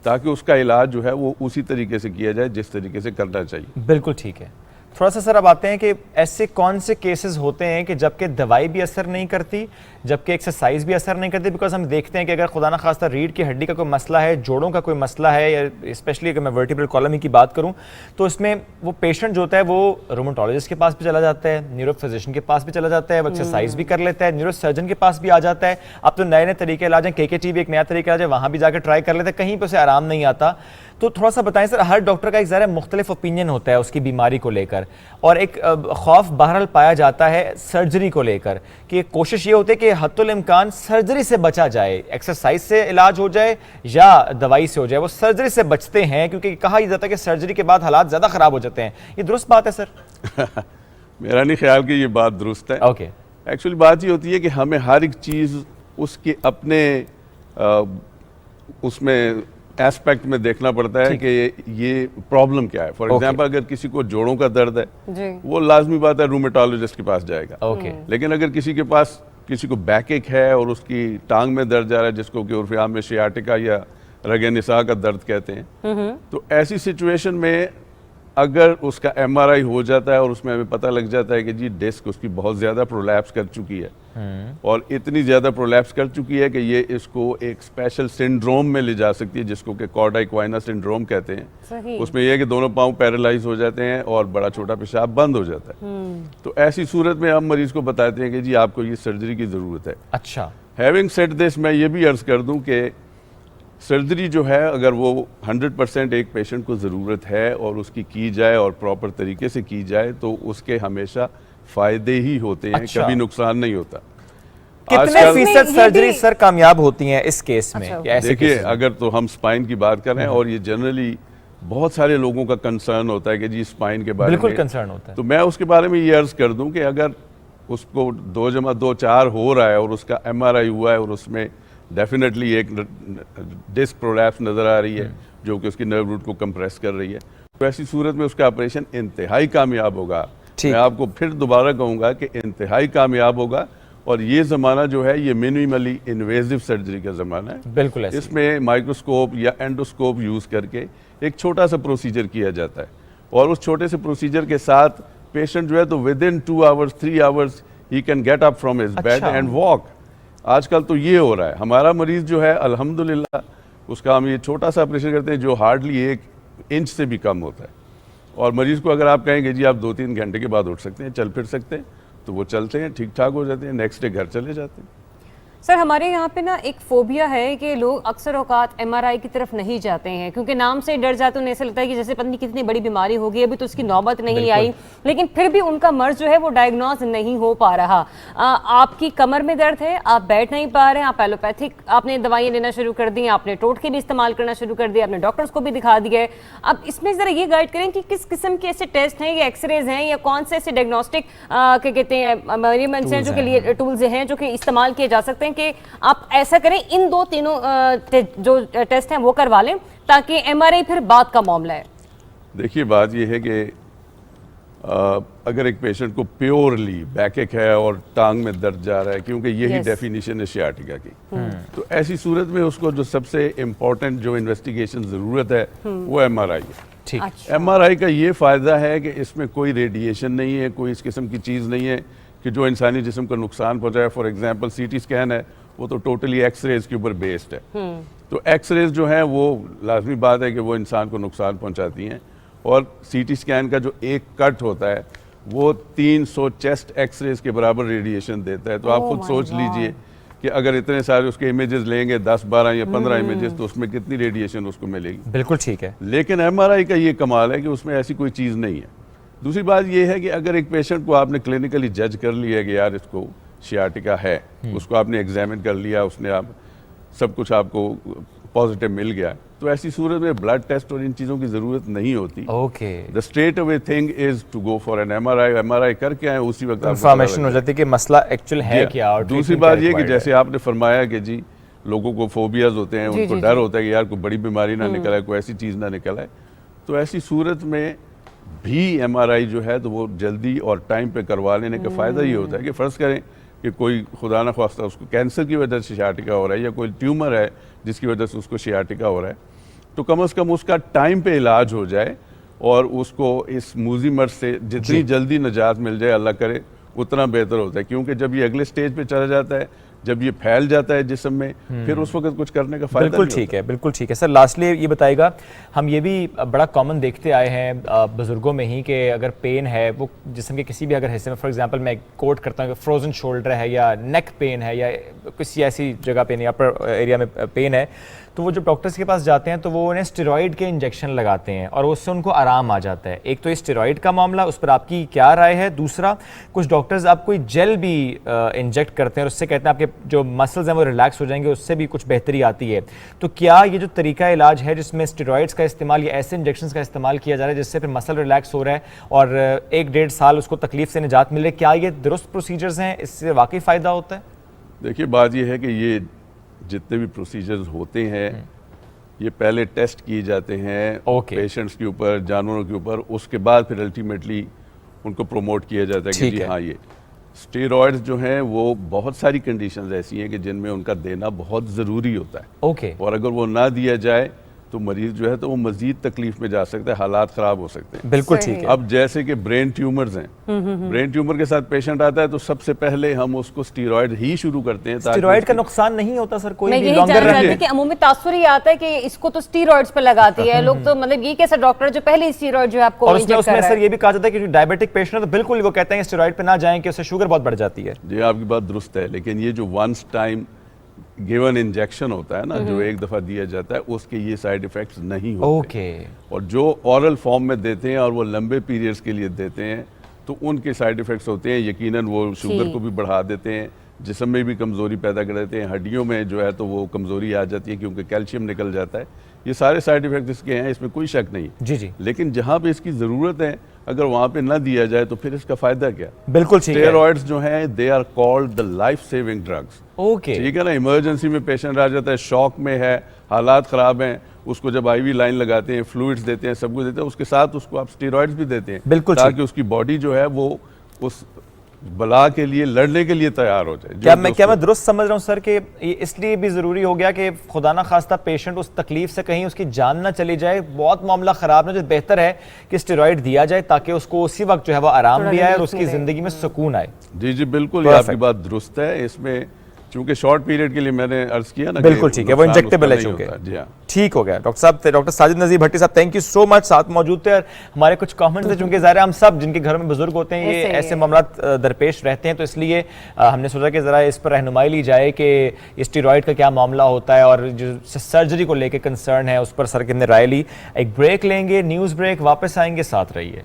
تاکہ اس کا علاج جو ہے وہ اسی طریقے سے کیا جائے جس طریقے سے کرنا چاہیے. بالکل ٹھیک ہے. تھوڑا سا سر اب آتے ہیں کہ ایسے کون سے کیسز ہوتے ہیں کہ جبکہ دوائی بھی اثر نہیں کرتی، جبکہ ایکسرسائز بھی اثر نہیں کرتی؟ بیکاز ہم دیکھتے ہیں کہ اگر خدا نخواستہ ریڑھ کی ہڈی کا کوئی مسئلہ ہے، جوڑوں کا کوئی مسئلہ ہے، یا اسپیشلی اگر میں ورٹیبرل کالم کی بات کروں، تو اس میں وہ پیشنٹ جو ہوتا ہے وہ روماٹولوجسٹ کے پاس بھی چلا جاتا ہے، نیورو فزیشین کے پاس بھی چلا جاتا ہے، وہ ایکسرسائز بھی کر لیتا ہے، نیورو سرجن کے پاس بھی آ جاتا ہے. اب تو نئے نئے طریقے علاج ہیں، KKT بھی ایک نیا طریقہ علاج ہے، وہاں بھی جا کے ٹرائی کر لیتا ہے، کہیں پہ اسے آرام نہیں آتا. تو تھوڑا سا بتائیں سر، ہر ڈاکٹر کا ایک ذرا مختلف اوپینین ہوتا ہے اس کی بیماری کو لے کر، اور ایک خوف بہرحال پایا جاتا ہے سرجری کو لے کر، کہ کوشش یہ ہوتی ہے کہ حتی الامکان سرجری سے بچا جائے، ایکسرسائز سے علاج ہو جائے یا دوائی سے ہو جائے. وہ سرجری سے بچتے ہیں کیونکہ کہا یہ جاتا ہے کہ سرجری کے بعد حالات زیادہ خراب ہو جاتے ہیں. یہ درست بات ہے سر؟ میرا نہیں خیال کہ یہ بات درست ہے. اوکے. ایکچولی بات یہ ہوتی ہے کہ ہمیں ہر ایک چیز اس کے اپنے اس میں ایسپیکٹ میں دیکھنا پڑتا ہے کہ یہ پرابلم کیا ہے. فار ایگزامپل اگر کسی کو جوڑوں کا درد ہے وہ لازمی بات ہے رومیٹالوجسٹ کے پاس جائے گا. لیکن اگر کسی کو بیک ایک ہے اور اس کی ٹانگ میں درد جا رہا ہے، جس کو کہ عرف عام میں شیاٹکا یا رگ نساء کا درد کہتے ہیں، تو ایسی سچویشن میں اگر اس کا ایم آر آئی ہو جاتا ہے اور اس میں ہمیں پتہ لگ جاتا ہے کہ جی ڈسک اس کی بہت زیادہ پرولیپس کر چکی ہے، اور اتنی زیادہ پرولیپس کر چکی ہے کہ یہ اس کو ایک اسپیشل سنڈروم میں لے جا سکتی ہے جس کو کہ کارڈا ایکوائنا سنڈروم کہتے ہیں. اس میں یہ ہے کہ دونوں پاؤں پیرالائز ہو جاتے ہیں اور بڑا چھوٹا پیشاب بند ہو جاتا ہے. تو ایسی صورت میں ہم مریض کو بتاتے ہیں کہ جی آپ کو یہ سرجری کی ضرورت ہے. اچھا. ہیونگ سیڈ دس، میں یہ بھی عرض کر دوں کہ سرجری جو ہے اگر وہ 100% ایک پیشنٹ کو ضرورت ہے اور اس کی جائے اور پراپر طریقے سے کی جائے تو اس کے ہمیشہ فائدے ہی ہوتے ہیں. کبھی نقصان نہیں ہوتا. کتنے فیصد سرجری سر کامیاب ہوتی ہیں اس کیس میں؟ دیکھیے اگر تو ہم سپائن کی بات کر رہے ہیں، اور یہ جنرلی بہت سارے لوگوں کا کنسرن ہوتا ہے کہ جی سپائن کے بارے میں، بالکل کنسرن ہوتا ہے، تو میں اس کے بارے میں یہ عرض کر دوں کہ اگر اس کو 2+2 4 ہو رہا ہے اور اس کا ایم آر آئی ہوا ہے اور اس میں ڈیفینیٹلی ایک ڈسک پرولیپس نظر آ رہی ہے جو کہ اس کی نرو روٹ کو کمپریس کر رہی ہے، تو ایسی صورت میں اس کا آپریشن انتہائی کامیاب ہوگا. میں آپ کو پھر دوبارہ کہوں گا کہ انتہائی کامیاب ہوگا. اور یہ زمانہ جو ہے یہ منیملی انویزو سرجری کا زمانہ ہے. بالکل ایسے. اس میں مائکروسکوپ یا اینڈوسکوپ یوز کر کے ایک چھوٹا سا پروسیجر کیا جاتا ہے، اور اس چھوٹے سے پروسیجر کے ساتھ پیشنٹ جو ہے تو ودن 2 hours 3 hours ہی can get up from his bed and walk. آج کل تو یہ ہو رہا ہے. ہمارا مریض جو ہے الحمدللہ اس کا ہم یہ چھوٹا سا آپریشن کرتے ہیں جو ہارڈلی 1 inch سے بھی کم ہوتا ہے، اور مریض کو اگر آپ کہیں گے جی آپ 2-3 گھنٹے کے بعد اٹھ سکتے ہیں، چل پھر سکتے ہیں، تو وہ چلتے ہیں، ٹھیک ٹھاک ہو جاتے ہیں، نیکسٹ ڈے گھر چلے جاتے ہیں. سر ہمارے یہاں پہ نا ایک فوبیا ہے کہ لوگ اکثر اوقات ایم آر آئی کی طرف نہیں جاتے ہیں کیونکہ نام سے ڈر جاتے ہیں. انہیں ایسا لگتا ہے کہ جیسے پتہ نہیں کتنی بڑی بیماری ہوگی, ابھی تو اس کی نوبت نہیں آئی, لیکن پھر بھی ان کا مرض جو ہے وہ ڈائگنوز نہیں ہو پا رہا. آپ کی کمر میں درد ہے, آپ بیٹھ نہیں پا رہے ہیں, آپ ایلوپیتھک آپ نے دوائیں لینا شروع کر دی, آپ نے ٹوٹکے بھی استعمال کرنا شروع کر دیا, آپ نے ڈاکٹرز کو بھی دکھا دیا ہے. اب اس میں ذرا یہ گائیڈ کریں کہ کس قسم کے ایسے ٹیسٹ ہیں یا ایکس ریز ہیں یا کون سے ایسے ڈائگنوسٹک کیا کہتے ہیں میجرمنٹس ہیں جو کہ لیے ٹولز ہیں جو کہ استعمال کیے جا سکتے ہیں کہ آپ ایسا کریں ان دو تینوں جو ٹیسٹ ہیں وہ کروا لیں تاکہ ایم آر آئی پھر بعد کا معاملہ ہے. دیکھیے بات یہ ہے کہ اگر ایک پیشنٹ کو پیورلی بیک ایک ہے اور ٹانگ میں درد جا رہا ہے, کیونکہ یہی ڈیفینیشن ہے سیاٹیکا کی, تو ایسی صورت میں اس کو جو سب سے امپورٹنٹ جو انویسٹیگیشن ضرورت ہے وہ ایم آر آئی ہے. ایم آر آئی کا یہ فائدہ ہے کہ اس میں کوئی ریڈیشن نہیں ہے, کوئی اس قسم کی چیز نہیں ہے کہ جو انسانی جسم کو نقصان پہنچائے. For example C T scan ہے, وہ تو ٹوٹلی ایکس ریز کے اوپر بیسڈ ہے, تو ایکس ریز جو ہیں وہ لازمی بات ہے کہ وہ انسان کو نقصان پہنچاتی ہیں. اور سی ٹی اسکین کا جو ایک کٹ ہوتا ہے وہ 300 چیسٹ ایکس ریز کے برابر ریڈیشن دیتا ہے. تو آپ خود سوچ لیجئے کہ اگر اتنے سارے اس کے امیجز لیں گے 10 12 یا 15 امیجز, تو اس میں کتنی ریڈیشن اس کو ملے گی. بالکل ٹھیک ہے. لیکن ایم آر آئی کا یہ کمال ہے کہ اس میں ایسی کوئی چیز نہیں ہے. دوسری بات یہ ہے کہ اگر ایک پیشنٹ کو آپ نے کلینکلی جج کر لیا کہ یار اس کو سیاٹیکا ہے, اس کو آپ نے ایگزامن کر لیا, اس نے آپ سب کچھ آپ کو پازیٹیو مل گیا, تو ایسی صورت میں بلڈ ٹیسٹ اور ان چیزوں کی ضرورت نہیں ہوتی. the straight away thing is to go for an MRI. MRI کر کے آئیں, اسی وقت انفارمیشن ہو جاتی ہے کہ مسئلہ ایکچوئل ہے کیا. دوسری بات یہ کہ جیسے آپ نے فرمایا کہ جی لوگوں کو فوبیاز ہوتے ہیں, ان کو ڈر ہوتا ہے کہ یار کوئی بڑی بیماری نہ نکل آئے, کوئی ایسی چیز نہ نکل آئے, تو ایسی صورت میں بھی ایم آر آئی جو ہے تو وہ جلدی اور ٹائم پہ کروا لینے کا فائدہ یہ ہوتا ہے کہ فرض کریں کہ کوئی خدا نہ خواستہ اس کو کینسر کی وجہ سے سیاٹیکا ہو رہا ہے یا کوئی ٹیومر ہے جس کی وجہ سے اس کو سیاٹیکا ہو رہا ہے, تو کم از کم اس کا ٹائم پہ علاج ہو جائے اور اس کو اس موذی مرض سے جتنی جلدی نجات مل جائے اللہ کرے اتنا بہتر ہوتا ہے. کیونکہ جب یہ اگلے سٹیج پہ چلا جاتا ہے, جب یہ پھیل جاتا ہے جسم میں, پھر اس وقت کچھ کرنے کا فائدہ نہیں ہوتا. بالکل ٹھیک ہے, بالکل ٹھیک ہے. سر لاسٹلی یہ بتائے گا, ہم یہ بھی بڑا کامن دیکھتے آئے ہیں بزرگوں میں ہی کہ اگر پین ہے وہ جسم کے کسی بھی اگر حصے میں, فار ایگزامپل میں کوٹ کرتا ہوں کہ فروزن شولڈر ہے یا نیک پین ہے یا کسی ایسی جگہ پین یا اپر ایریا میں پین ہے, تو وہ جب ڈاکٹرز کے پاس جاتے ہیں تو وہ انہیں اسٹیرائڈ کے انجیکشن لگاتے ہیں اور اس سے ان کو آرام آ جاتا ہے. ایک تو یہ اسٹیرائڈ کا معاملہ, اس پر آپ کی کیا رائے ہے؟ دوسرا, کچھ ڈاکٹرز آپ کوئی جیل بھی انجیکٹ کرتے ہیں اور اس سے کہتے ہیں آپ کے جو مسلز ہیں وہ ریلیکس ہو جائیں گے, اس سے بھی کچھ بہتری آتی ہے. تو کیا یہ جو طریقہ علاج ہے جس میں اسٹیرائڈس کا استعمال یا ایسے انجیکشنز کا استعمال کیا جا رہا ہے جس سے پھر مسل ریلیکس ہو رہا ہے اور 1-1.5 سال اس کو تکلیف سے نجات مل رہی ہے, کیا یہ درست پروسیجرز ہیں, اس سے واقعی فائدہ ہوتا ہے؟ دیکھیے بات یہ ہے کہ یہ جتنے بھی پروسیجرز ہوتے ہیں یہ پہلے ٹیسٹ کیے جاتے ہیں پیشنٹس کے اوپر, جانوروں کے اوپر, اس کے بعد پھر الٹیمیٹلی ان کو پروموٹ کیا جاتا ہے کہ جی ہاں یہ اسٹیرائڈز جو ہیں وہ بہت ساری کنڈیشنز ایسی ہیں کہ جن میں ان کا دینا بہت ضروری ہوتا ہے, اور اگر وہ نہ دیا جائے تو مریض جو ہے تو وہ مزید تکلیف میں جا سکتا ہے, حالات خراب ہو سکتے ہیں. بالکل ٹھیک ہے. اب جیسے کہ برین ٹیومرز ہیں, برین ٹیومر کے ساتھ پیشنٹ آتا ہے تو سب سے پہلے ہم اس کو اسٹیرائڈ ہی شروع کرتے ہیں. اسٹیرائڈ کا نقصان نہیں ہوتا سر کوئی بھی؟ لانگر رہتے ہیں کہ عمومی تاثر یہ آتا ہے کہ اس کو تو اسٹیرائڈز پہ لگاتی ہے لوگ, تو مطلب یہ کیسا ڈاکٹر جو پہلے اسٹیرائڈ جو آپ کو انجیکٹ کر رہا ہے. اور اس میں سر یہ بھی کہا جاتا ہے کہ جو ڈائبیٹک پیشنٹ ہے تو بالکل وہ کہتے ہیں اسٹیرائڈ پہ نہ جائیں کہ اس سے شوگر بہت بڑھ جاتی ہے. جی آپ کی بات درست ہے, لیکن یہ جو ونس ٹائم گیون انجیکشن ہوتا ہے نا, جو ایک دفعہ دیا جاتا ہے, اس کے یہ سائیڈ ایفیکٹس نہیں ہوتے. اور جو اورل فارم میں دیتے ہیں اور وہ لمبے پیریڈز کے لیے دیتے ہیں تو ان کے سائیڈ ایفیکٹس ہوتے ہیں. یقیناً وہ شوگر کو بھی بڑھا دیتے ہیں, جسم میں بھی کمزوری پیدا کر دیتے ہیں, ہڈیوں میں جو ہے تو وہ کمزوری آ جاتی ہے کیونکہ کیلشیم نکل جاتا ہے. یہ سارے سائیڈ ایفیکٹس اس کے ہیں, اس میں کوئی شک نہیں. جی لیکن جہاں پہ اس کی ضرورت ہے اگر وہاں پہ نہ دیا جائے تو پھر اس کا فائدہ کیا؟ بالکل ٹھیک ہے. اسٹیرائڈز جو ہیں they are called the life saving drugs. ٹھیک ہے نا, ایمرجنسی میں پیشنٹ آ جاتا ہے, شوق میں ہے, حالات خراب ہیں, اس کو جب آئی وی لائن لگاتے ہیں, فلوئڈز دیتے ہیں, سب کچھ دیتے ہیں, اس کے ساتھ اس کو آپ اسٹیرائڈز بھی دیتے ہیں تاکہ اس کی باڈی جو ہے وہ اس بلا کے لیے لڑنے کے لیے تیار ہو جائے. کیا میں درست سمجھ رہا ہوں سر کہ یہ اس لیے بھی ضروری ہو گیا کہ خدا نہ خواستہ پیشنٹ اس تکلیف سے کہیں اس کی جان نہ چلی جائے, بہت معاملہ خراب نہ, جو بہتر ہے کہ اسٹیرائڈ دیا جائے تاکہ اس کو اسی وقت جو ہے وہ آرام بھی آئے اور اس کی زندگی میں سکون آئے. جی بالکل, یہ آپ کی بات درست ہے. اس میں چونکہ شارٹ پیریڈ کے لیے میں نے عرض کیا نا، بالکل ٹھیک ہے، وہ انجیکٹیبل ہے چونکہ. جی ہاں ٹھیک ہو گیا. ڈاکٹر صاحب تھے، ڈاکٹر ساجد نذیر بھٹی صاحب، تھینک یو سو مچ، ساتھ موجود تھے. اور ہمارے کچھ کامنٹس ہیں، چونکہ ظاہر ہم سب جن کے گھروں میں بزرگ ہوتے ہیں یہ ایسے معاملات درپیش رہتے ہیں، تو اس لیے ہم نے سوچا کہ ذرا اس پر رہنمائی لی جائے کہ اسٹیرائڈ کا کیا معاملہ ہوتا ہے، اور جو سرجری کو لے کے کنسرن ہے اس پر سر نے رائے لی. ایک بریک لیں گے، نیوز بریک، واپس آئیں گے، ساتھ رہیے.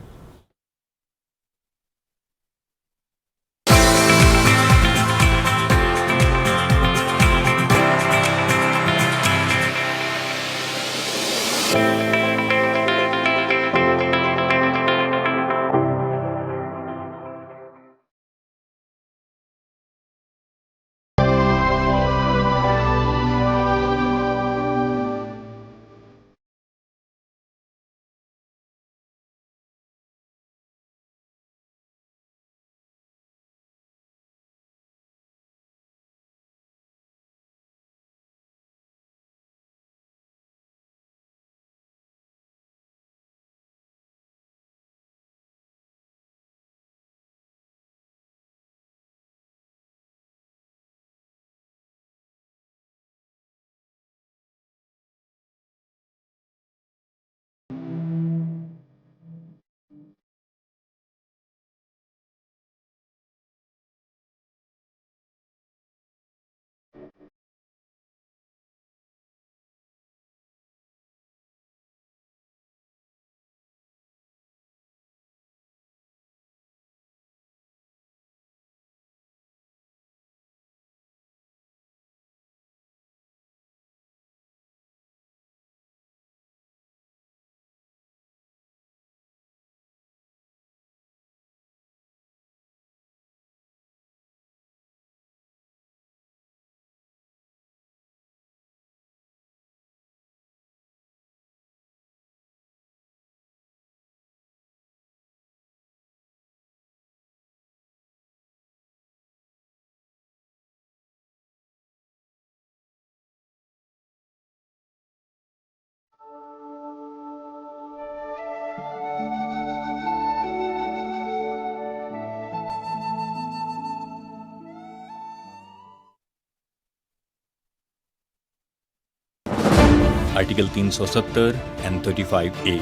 آرٹیکل 370 and 35A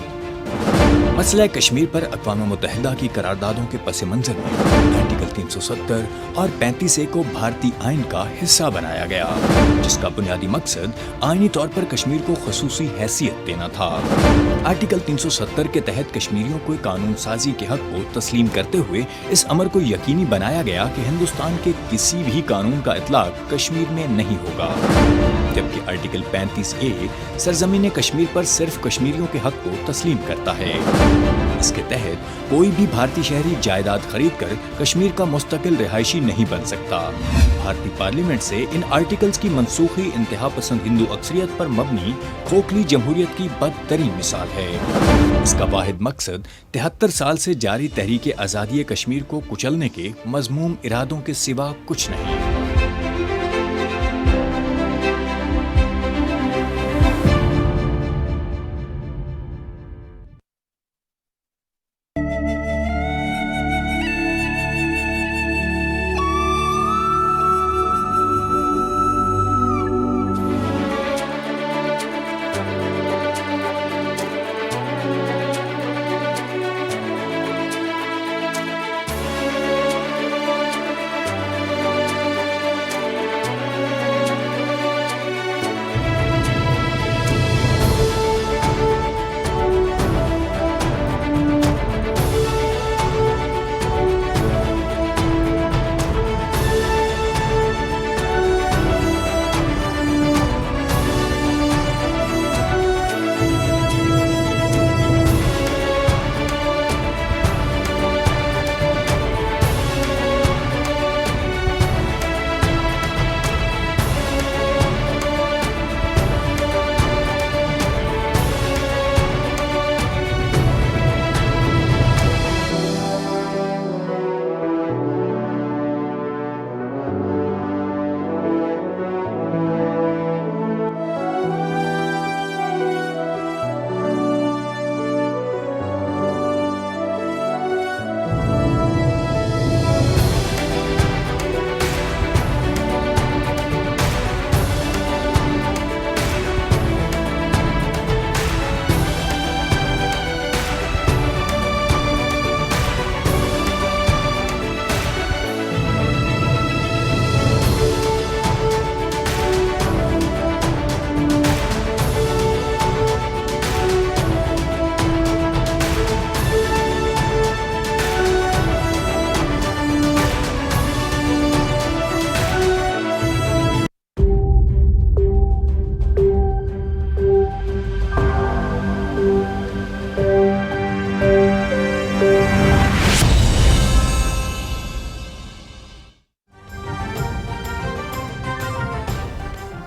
مسئلہ کشمیر پر اقوام متحدہ کی قراردادوں کے پس منظر میں آرٹیکل 370 اور 35A کو بھارتی آئین کا حصہ بنایا گیا، جس کا بنیادی مقصد آئینی طور پر کشمیر کو خصوصی حیثیت دینا تھا. آرٹیکل 370 کے تحت کشمیریوں کو قانون سازی کے حق کو تسلیم کرتے ہوئے اس امر کو یقینی بنایا گیا کہ ہندوستان کے کسی بھی قانون کا اطلاق کشمیر میں نہیں ہوگا، جبکہ آرٹیکل 35A سرزمین کشمیر پر صرف کشمیریوں کے حق کو تسلیم کرتا ہے. اس کے تحت کوئی بھی بھارتی شہری جائیداد خرید کر کشمیر کا مستقل رہائشی نہیں بن سکتا. بھارتی پارلیمنٹ سے ان آرٹیکلز کی منسوخی انتہا پسند ہندو اکثریت پر مبنی کھوکھلی جمہوریت کی بدترین مثال ہے. اس کا واحد مقصد 73 سال سے جاری تحریک آزادی کشمیر کو کچلنے کے مذموم ارادوں کے سوا کچھ نہیں.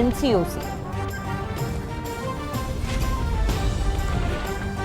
NCOC।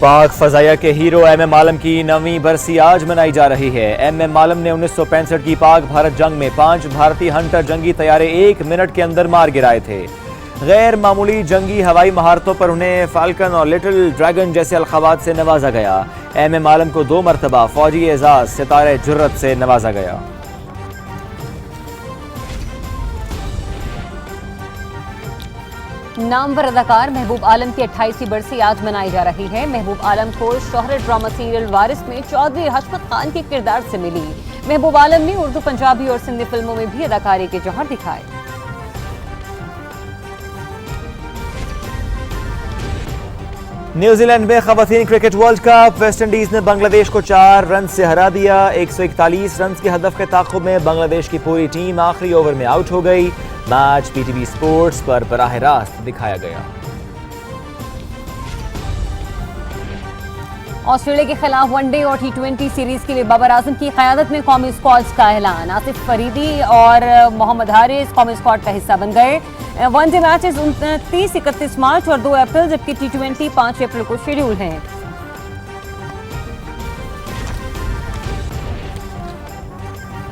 پاک فضائیہ کے ہیرو ایم ایم عالم کی 9ویں برسی آج منائی جا رہی ہے۔ ایم ایم عالم نے 1965 کی پاک بھارت جنگ میں 5 بھارتی ہنٹر جنگی طیارے 1 منٹ کے اندر مار گرائے تھے۔ غیر معمولی جنگی ہوائی مہارتوں پر انہیں فالکن اور لٹل ڈریگن جیسے القابات سے نوازا گیا۔ ایم ایم عالم کو 2 مرتبہ فوجی اعزاز ستارہ جرت سے نوازا گیا۔ نامور اداکار محبوب عالم کی 28ویں برسی آج منائی جا رہی ہے۔ محبوب عالم کو شہرت ڈرامہ سیریل وارث میں چودھری حشمت خان کے کردار سے ملی۔ محبوب عالم نے اردو، پنجابی اور سندھی فلموں میں بھی اداکاری کے جوہر دکھائے۔ نیوزی لینڈ میں خواتین cricket world cup, West Indies نے بنگلہ دیش کو 4 رنز سے ہرا دیا۔ 141 رنز کے ہدف کے تعاقب میں بنگلہ دیش کی پوری ٹیم آخری اوور میں آؤٹ ہو گئی۔ Match P T V sports پر براہ راست دکھایا گیا۔ آسٹریلیا کے خلاف ون ڈے اور T20 سیریز کے لیے بابر اعظم کی قیادت میں قومی اسکواڈز کا اعلان۔ آصف فریدی اور محمد حارث قومی اسکواڈ کا حصہ بن گئے۔ ون ڈے میچز 29، 31 مارچ اور 2 اپریل، جبکہ T20 5 اپریل کو شیڈول ہیں۔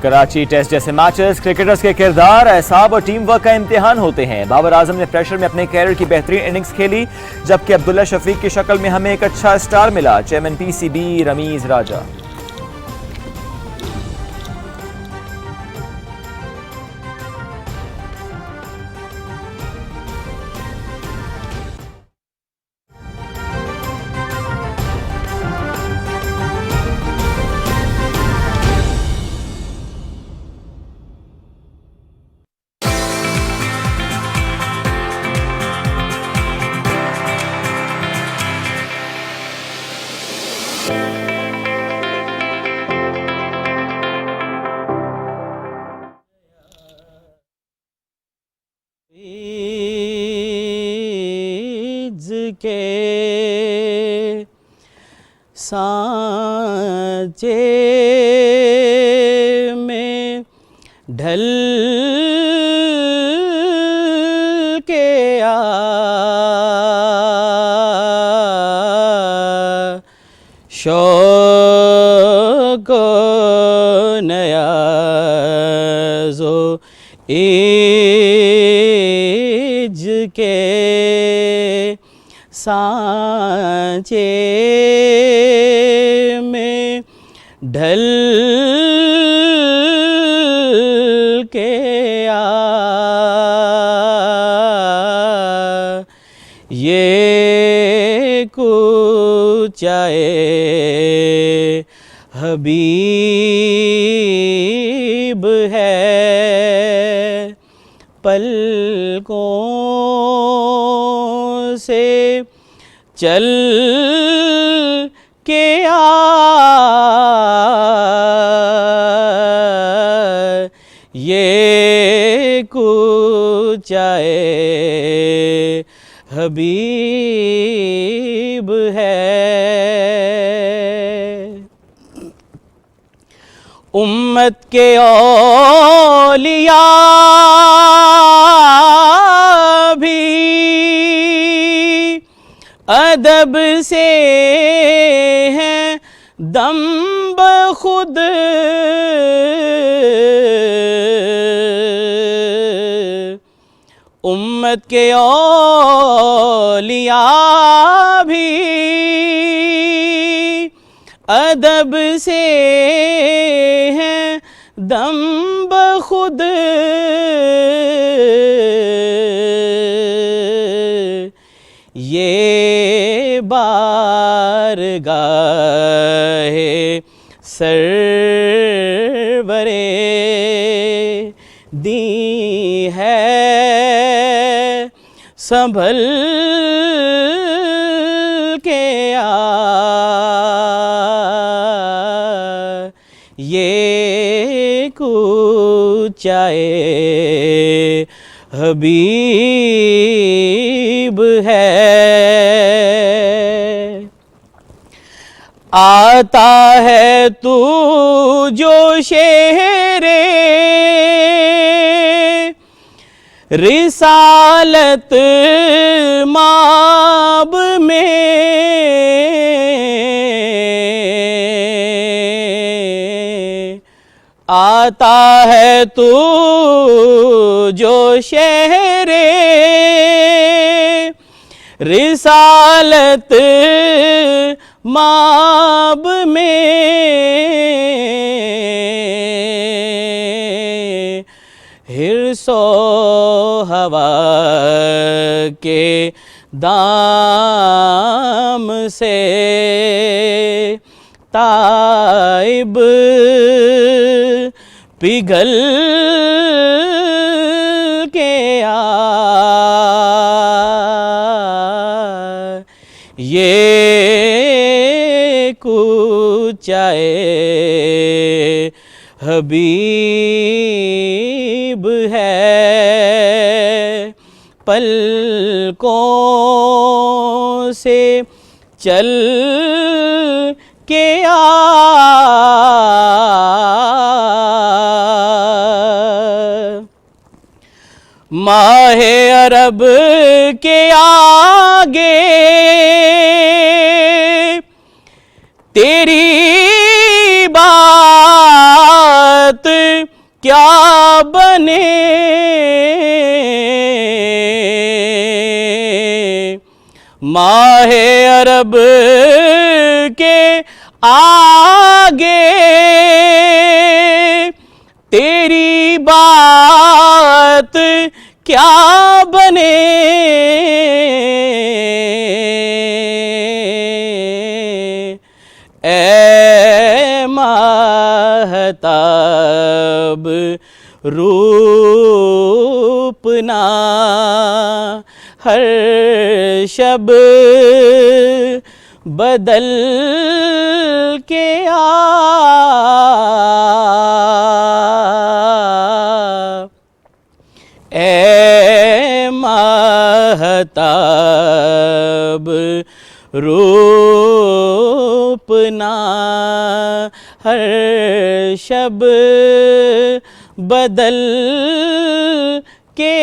کراچی ٹیسٹ جیسے میچز کرکٹرز کے کردار، اعصاب اور ٹیم ورک کا امتحان ہوتے ہیں۔ بابر اعظم نے پریشر میں اپنے کیریئر کی بہترین اننگز کھیلی، جبکہ عبداللہ شفیق کی شکل میں ہمیں ایک اچھا سٹار ملا۔ Chairman P C B Ramiz Raja. کے سانچے میں ڈھل کے آ شوق و نیاز و ایج کے سانچے میں ڈھل کے آ یہ کوچائے حبیب ہے پلکوں سے چل کے آ یہ کوچائے حبیب ہے امت کے اولیاء بھی ادب سے ہیں دم بخود امت کے اولیاء بھی ادب سے ہیں دم بخود یہ بارگاہ سرور دی ہے سنبھل کے آ یہ کوچائے حبیب ہے آتا ہے تو جو شہر رسالت ماب میں داتا ہے تو جو شہر رسالت ماب میں حرص و ہوا کے دام سے تائب پگھل کے یہ کوچائے حبیب ہے پلکوں سے چل کے ماہ عرب کے آگے تیری بات کیا بنے ماہ عرب کے آگے تیری بات کیا بنے اے ماہتاب روپنا ہر شب بدل کے اے ماہتاب روپنا ہر شب بدل کے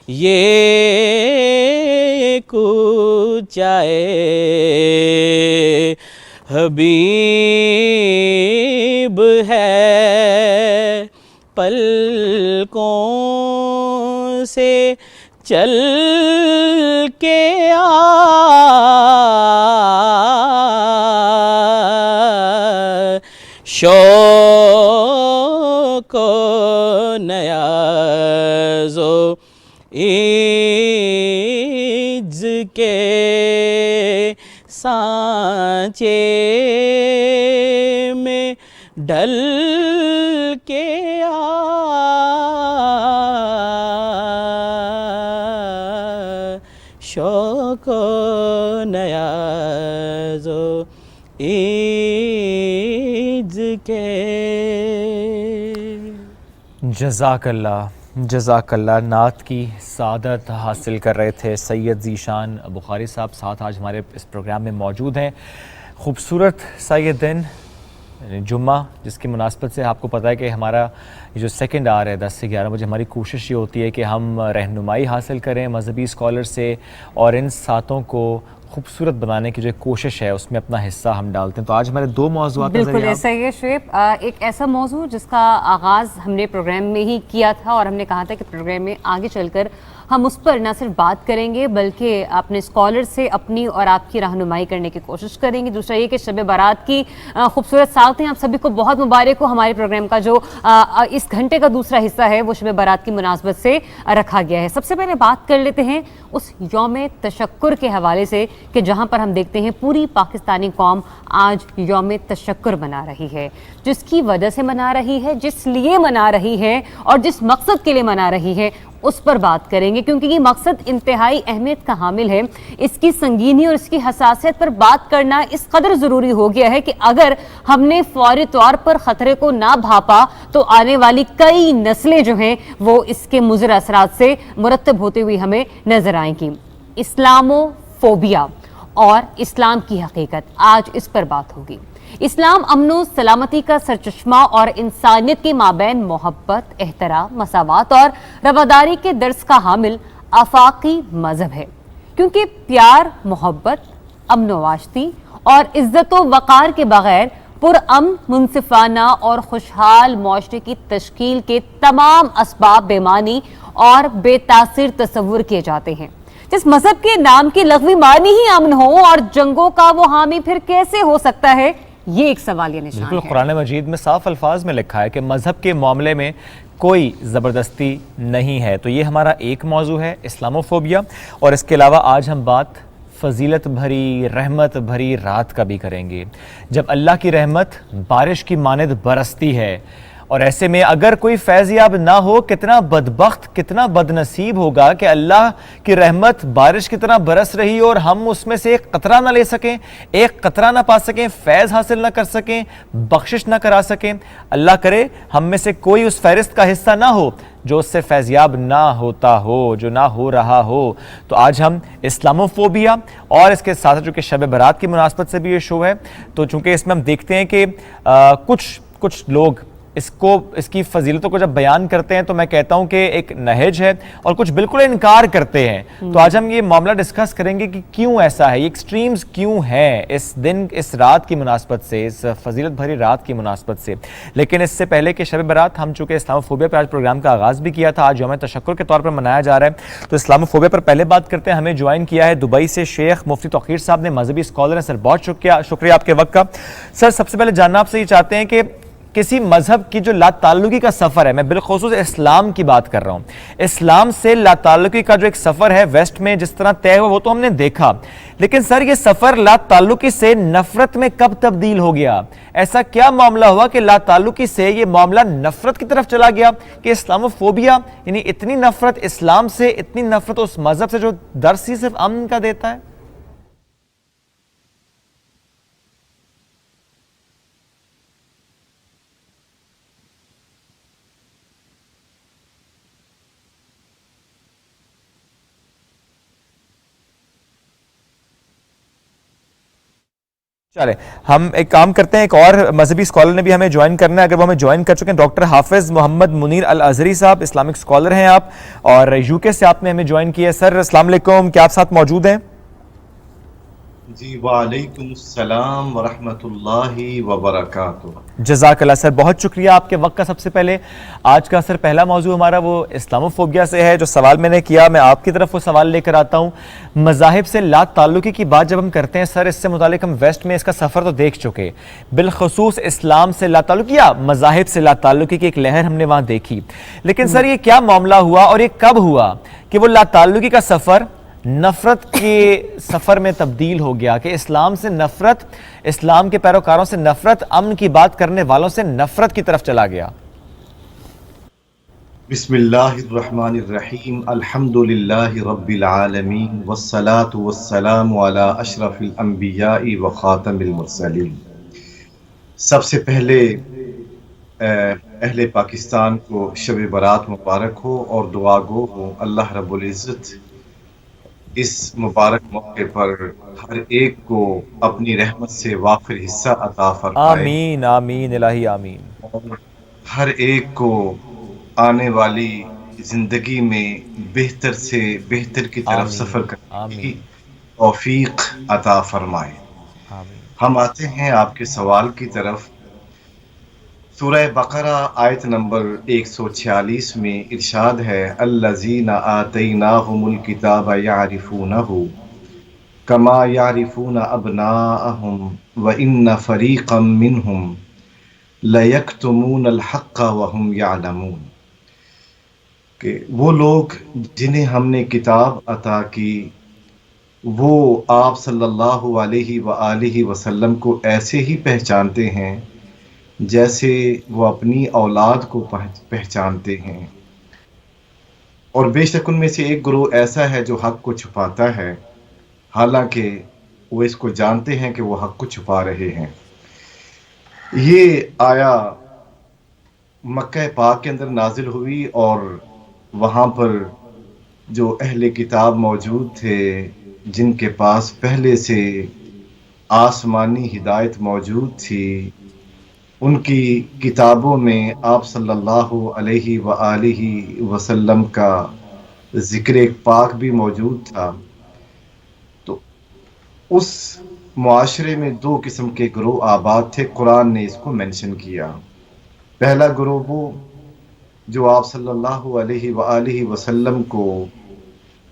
یہ کوچائے حبیب ہے پلکوں سے چل کے شوق و نیاز و عجز کے سانچے میں ڈل کے شوق و نیاز و عجز کے جزاک اللہ نعت کی سعادت حاصل کر رہے تھے سید ذیشان بخاری صاحب، ساتھ آج ہمارے اس پروگرام میں موجود ہیں۔ خوبصورت سید دن جمعہ جس کی مناسبت سے آپ کو پتہ ہے کہ ہمارا جو سیکنڈ آور ہے 10 سے 11 بجے، ہماری کوشش یہ ہوتی ہے کہ ہم رہنمائی حاصل کریں مذہبی اسکالر سے اور ان ساتوں کو خوبصورت بنانے کی جو کوشش ہے اس میں اپنا حصہ ہم ڈالتے ہیں۔ تو آج ہمارے دو موضوعات بالکل ایسا ہی ہے شعیب، ایک ایسا موضوع جس کا آغاز ہم نے پروگرام میں ہی کیا تھا اور ہم نے کہا تھا کہ پروگرام میں آگے چل کر ہم اس پر نہ صرف بات کریں گے بلکہ اپنے اسکالر سے اپنی اور آپ کی رہنمائی کرنے کی کوشش کریں گے۔ دوسرا یہ کہ شب بارات کی خوبصورت ساعتیں آپ سبھی کو بہت مبارک ہو۔ ہمارے پروگرام کا جو اس گھنٹے کا دوسرا حصہ ہے وہ شب بارات کی مناسبت سے رکھا گیا ہے۔ سب سے پہلے بات کر لیتے ہیں اس یوم تشکر کے حوالے سے کہ جہاں پر ہم دیکھتے ہیں پوری پاکستانی قوم آج یوم تشکر منا رہی ہے۔ جس کی وجہ سے منا رہی ہے، جس لیے منا رہی ہے اور جس مقصد کے لیے منا رہی ہے اس پر بات کریں گے، کیونکہ یہ مقصد انتہائی اہمیت کا حامل ہے۔ اس کی سنگینی اور اس کی حساسیت پر بات کرنا اس قدر ضروری ہو گیا ہے کہ اگر ہم نے فوری طور پر خطرے کو نہ بھاپا تو آنے والی کئی نسلیں جو ہیں وہ اس کے مضر اثرات سے مرتب ہوتے ہوئے ہمیں نظر آئیں گی۔ اسلامو فوبیا اور اسلام کی حقیقت، آج اس پر بات ہوگی۔ اسلام امن و سلامتی کا سرچشمہ اور انسانیت کے مابین محبت، احترام، مساوات اور رواداری کے درس کا حامل آفاقی مذہب ہے، کیونکہ پیار، محبت، امن و آشتی اور عزت و وقار کے بغیر پرامن، منصفانہ اور خوشحال معاشرے کی تشکیل کے تمام اسباب بے معنی اور بے تاثیر تصور کیے جاتے ہیں۔ جس مذہب کے نام کی لغوی معنی ہی امن ہو اور جنگوں کا وہ حامی پھر کیسے ہو سکتا ہے، یہ ایک سوالیہ نشان بالکل، ہے۔ قرآن مجید میں صاف الفاظ میں لکھا ہے کہ مذہب کے معاملے میں کوئی زبردستی نہیں ہے۔ تو یہ ہمارا ایک موضوع ہے، اسلاموفوبیا، اور اس کے علاوہ آج ہم بات فضیلت بھری، رحمت بھری رات کا بھی کریں گے، جب اللہ کی رحمت بارش کی مانند برستی ہے، اور ایسے میں اگر کوئی فیض یاب نہ ہو، کتنا بدبخت، کتنا بد نصیب ہوگا کہ اللہ کی رحمت بارش کی طرح برس رہی اور ہم اس میں سے ایک قطرہ نہ لے سکیں، ایک قطرہ نہ پا سکیں، فیض حاصل نہ کر سکیں، بخشش نہ کرا سکیں۔ اللہ کرے ہم میں سے کوئی اس فہرست کا حصہ نہ ہو جو اس سے فیضیاب نہ ہوتا ہو، جو نہ ہو رہا ہو۔ تو آج ہم اسلاموفوبیا اور اس کے ساتھ چونکہ شب برات کی مناسبت سے بھی یہ شو ہے، تو چونکہ اس میں ہم دیکھتے ہیں کہ کچھ لوگ اس کی فضیلتوں کو جب بیان کرتے ہیں تو میں کہتا ہوں کہ ایک نہج ہے، اور کچھ بالکل انکار کرتے ہیں۔ تو آج ہم یہ معاملہ ڈسکس کریں گے کہ کیوں ایسا ہے، یہ ایکسٹریمز کیوں ہیں اس دن، اس رات کی مناسبت سے، اس فضیلت بھری رات کی مناسبت سے۔ لیکن اس سے پہلے کہ شب برات، ہم چونکہ اسلاموفوبیا پہ آج پروگرام کا آغاز بھی کیا تھا، آج یوم تشکر کے طور پر منایا جا رہا ہے، تو اسلاموفوبیا پر پہلے بات کرتے ہیں۔ ہمیں جوائن کیا ہے دبئی سے شیخ مفتی توقیر صاحب نے، مذہبی اسکالر ہیں۔ سر بہت شکریہ آپ کے وقت کا۔ سر سب سے پہلے جاننا آپ سے یہ چاہتے ہیں کہ کسی مذہب کی جو لا تعلقی کا سفر ہے، میں بالخصوص اسلام کی بات کر رہا ہوں، اسلام سے لا تعلقی کا جو ایک سفر ہے ویسٹ میں جس طرح طے ہوا وہ تو ہم نے دیکھا، لیکن سر یہ سفر لا تعلقی سے نفرت میں کب تبدیل ہو گیا؟ ایسا کیا معاملہ ہوا کہ لا تعلقی سے یہ معاملہ نفرت کی طرف چلا گیا کہ اسلاموفوبیا، یعنی اتنی نفرت اسلام سے، اتنی نفرت اس مذہب سے جو درس ہی صرف امن کا دیتا ہے؟ چلیں ہم ایک کام کرتے ہیں، ایک اور مذہبی اسکالر نے بھی ہمیں جوائن کرنا ہے، اگر وہ ہمیں جوائن کر چکے ہیں، ڈاکٹر حافظ محمد منیر الازہری صاحب، اسلامک اسکالر ہیں آپ، اور یو کے سے آپ نے ہمیں جوائن کیا ہے۔ سر السلام علیکم، کیا آپ ساتھ موجود ہیں؟ جی وعلیکم السلام ورحمۃ اللہ وبرکاتہ۔ جزاک اللہ سر، بہت شکریہ آپ کے وقت کا۔ سب سے پہلے آج کا سر پہلا موضوع ہمارا وہ اسلاموفوبیا سے ہے، جو سوال میں نے کیا میں آپ کی طرف وہ سوال لے کر آتا ہوں۔ مذاہب سے لا تعلقی کی بات جب ہم کرتے ہیں سر، اس سے متعلق ہم ویسٹ میں اس کا سفر تو دیکھ چکے، بالخصوص اسلام سے لا تعلقی یا مذاہب سے لا تعلقی کی ایک لہر ہم نے وہاں دیکھی، لیکن سر یہ کیا معاملہ ہوا اور یہ کب ہوا کہ وہ لا تعلقی کا سفر نفرت کے سفر میں تبدیل ہو گیا، کہ اسلام سے نفرت، اسلام کے پیروکاروں سے نفرت، امن کی بات کرنے والوں سے نفرت کی طرف چلا گیا؟ بسم اللہ الرحمن الرحیم، الحمد للہ رب العالمین، والصلاة والسلام علی اشرف الانبیاء وخاتم المرسلین۔ سب سے پہلے اہل پاکستان کو شب برات مبارک ہو اور دعا گو ہو اللہ رب العزت اس مبارک موقع پر ہر ایک کو اپنی رحمت سے وافر حصہ عطا فرمائے، آمین آمین الہی آمین، اور ہر ایک کو آنے والی زندگی میں بہتر سے بہتر کی طرف سفر کرنے کی توفیق عطا فرمائے۔ ہم آتے ہیں آپ کے سوال کی طرف۔ سورہ بقرہ آیت نمبر 146 میں ارشاد ہے، الذین آتیناہم الکتاب یعرفونہ کما یعرفون ابناءہم وان فریقا منہم لیکتمون الحق وہم یعلمون، کہ وہ لوگ جنہیں ہم نے کتاب عطا کی وہ آپ صلی اللہ علیہ وآلہ وسلم کو ایسے ہی پہچانتے ہیں جیسے وہ اپنی اولاد کو پہچانتے ہیں، اور بے شک ان میں سے ایک گروہ ایسا ہے جو حق کو چھپاتا ہے حالانکہ وہ اس کو جانتے ہیں کہ وہ حق کو چھپا رہے ہیں۔ یہ آیا مکہ پاک کے اندر نازل ہوئی، اور وہاں پر جو اہل کتاب موجود تھے جن کے پاس پہلے سے آسمانی ہدایت موجود تھی، ان کی کتابوں میں آپ صلی اللہ علیہ وآلہ وسلم کا ذکر ایک پاک بھی موجود تھا۔ تو اس معاشرے میں دو قسم کے گروہ آباد تھے، قرآن نے اس کو مینشن کیا۔ پہلا گروہ وہ جو آپ صلی اللہ علیہ وآلہ وسلم کو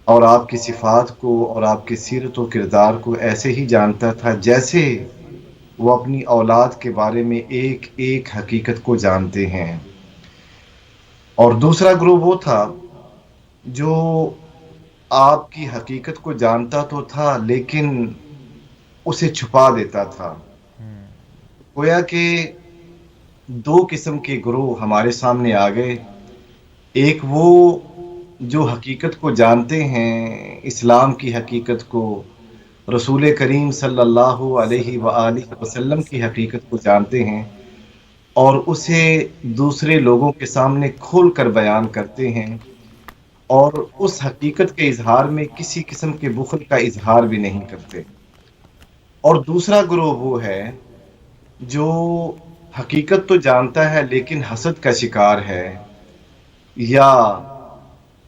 اور آپ کی صفات کو اور آپ کی سیرت و کردار کو ایسے ہی جانتا تھا جیسے وہ اپنی اولاد کے بارے میں ایک ایک حقیقت کو جانتے ہیں، اور دوسرا گروہ وہ تھا جو آپ کی حقیقت کو جانتا تو تھا لیکن اسے چھپا دیتا تھا۔ گویا کہ دو قسم کے گروہ ہمارے سامنے آ گئے، ایک وہ جو حقیقت کو جانتے ہیں، اسلام کی حقیقت کو، رسول کریم صلی اللہ علیہ وآلہ وسلم کی حقیقت کو جانتے ہیں اور اسے دوسرے لوگوں کے سامنے کھول کر بیان کرتے ہیں، اور اس حقیقت کے اظہار میں کسی قسم کے بخل کا اظہار بھی نہیں کرتے۔ اور دوسرا گروہ وہ ہے جو حقیقت تو جانتا ہے لیکن حسد کا شکار ہے، یا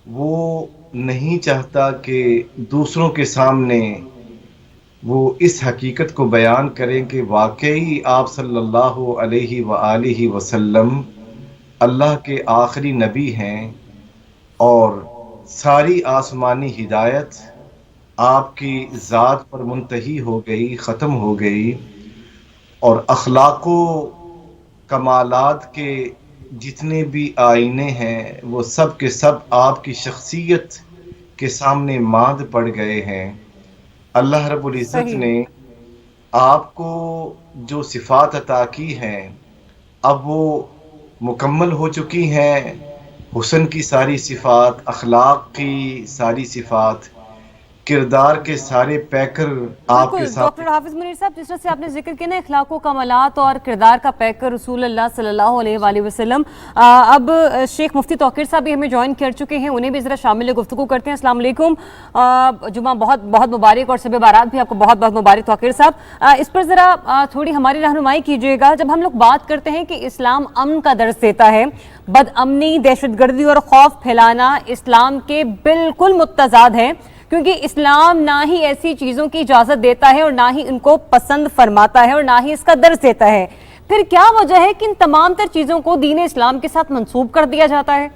وہ نہیں چاہتا کہ دوسروں کے سامنے وہ اس حقیقت کو بیان کریں کہ واقعی آپ صلی اللہ علیہ وآلہ وسلم اللہ کے آخری نبی ہیں اور ساری آسمانی ہدایت آپ کی ذات پر منتہی ہو گئی، ختم ہو گئی، اور اخلاق و کمالات کے جتنے بھی آئینے ہیں وہ سب کے سب آپ کی شخصیت کے سامنے ماند پڑ گئے ہیں۔ اللہ رب العزت صحیح۔ نے آپ کو جو صفات عطا کی ہیں اب وہ مکمل ہو چکی ہیں، حسن کی ساری صفات، اخلاق کی ساری صفات، کردار کے سارے پیکر آپ کے بالکل سامنے۔ ڈاکٹر حافظ منیر صاحب، جس طرح سے آپ نے ذکر کیا نا اخلاق و کمالات اور کردار کا پیکر رسول اللہ صلی اللہ علیہ وآلہ وسلم، اب شیخ مفتی توقیر صاحب بھی ہمیں جوائن کر چکے ہیں، انہیں بھی ذرا شامل گفتگو کرتے ہیں۔ السلام علیکم، جمعہ بہت بہت مبارک اور شب بارات بھی آپ کو بہت بہت مبارک توقیر صاحب۔ اس پر ذرا تھوڑی ہماری رہنمائی کیجیے گا، جب ہم لوگ بات کرتے ہیں کہ اسلام امن کا درس دیتا ہے، بد امنی، دہشت گردی اور خوف پھیلانا اسلام کے بالکل متضاد ہیں، کیونکہ اسلام نہ ہی ایسی چیزوں کی اجازت دیتا ہے اور نہ ہی ان کو پسند فرماتا ہے اور نہ ہی اس کا درس دیتا ہے، پھر کیا وجہ ہے کہ ان تمام تر چیزوں کو دین اسلام کے ساتھ منسوب کر دیا جاتا ہے؟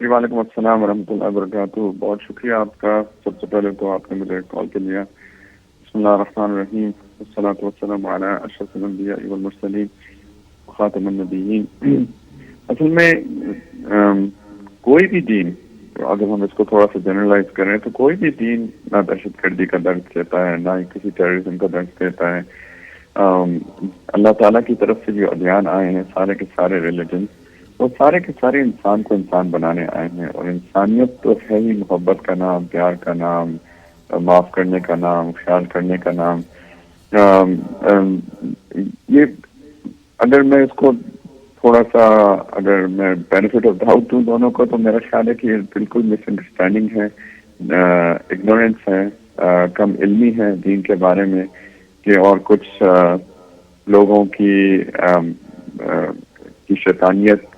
جی وعلیکم السلام ورحمۃ اللہ وبرکاتہ، بہت شکریہ آپ کا۔ سب سے پہلے تو آپ نے مجھے کال کے لیا۔ بسم اللہ الرحمن الرحیم، والصلاۃ والسلام علی اشرف الانبیاء والمرسلین خاتم النبیین۔ اصل میں کوئی بھی دین، اگر ہم اس کو تھوڑا سا جنرلائز کریں تو کوئی بھی دین نہ دہشت گردی کا درس دیتا ہے، نہ ہی کسی ٹیررزم کا درس دیتا ہے۔ اللہ تعالیٰ کی طرف سے جو ادیان آئے ہیں، سارے کے سارے ریلیجن، وہ سارے کے سارے انسان کو انسان بنانے آئے ہیں، اور انسانیت تو ہے ہی محبت کا نام، پیار کا نام، معاف کرنے کا نام، خیال کرنے کا نام۔ یہ اگر میں اس کو تھوڑا سا اگر میں بینیفٹ آف ڈاؤٹ دوں دونوں کو، تو میرا خیال ہے کہ یہ بالکل مس انڈرسٹینڈنگ ہے، اگنورینس ہے، کم علمی ہے دین کے بارے میں، کہ اور کچھ لوگوں کی شیطانیت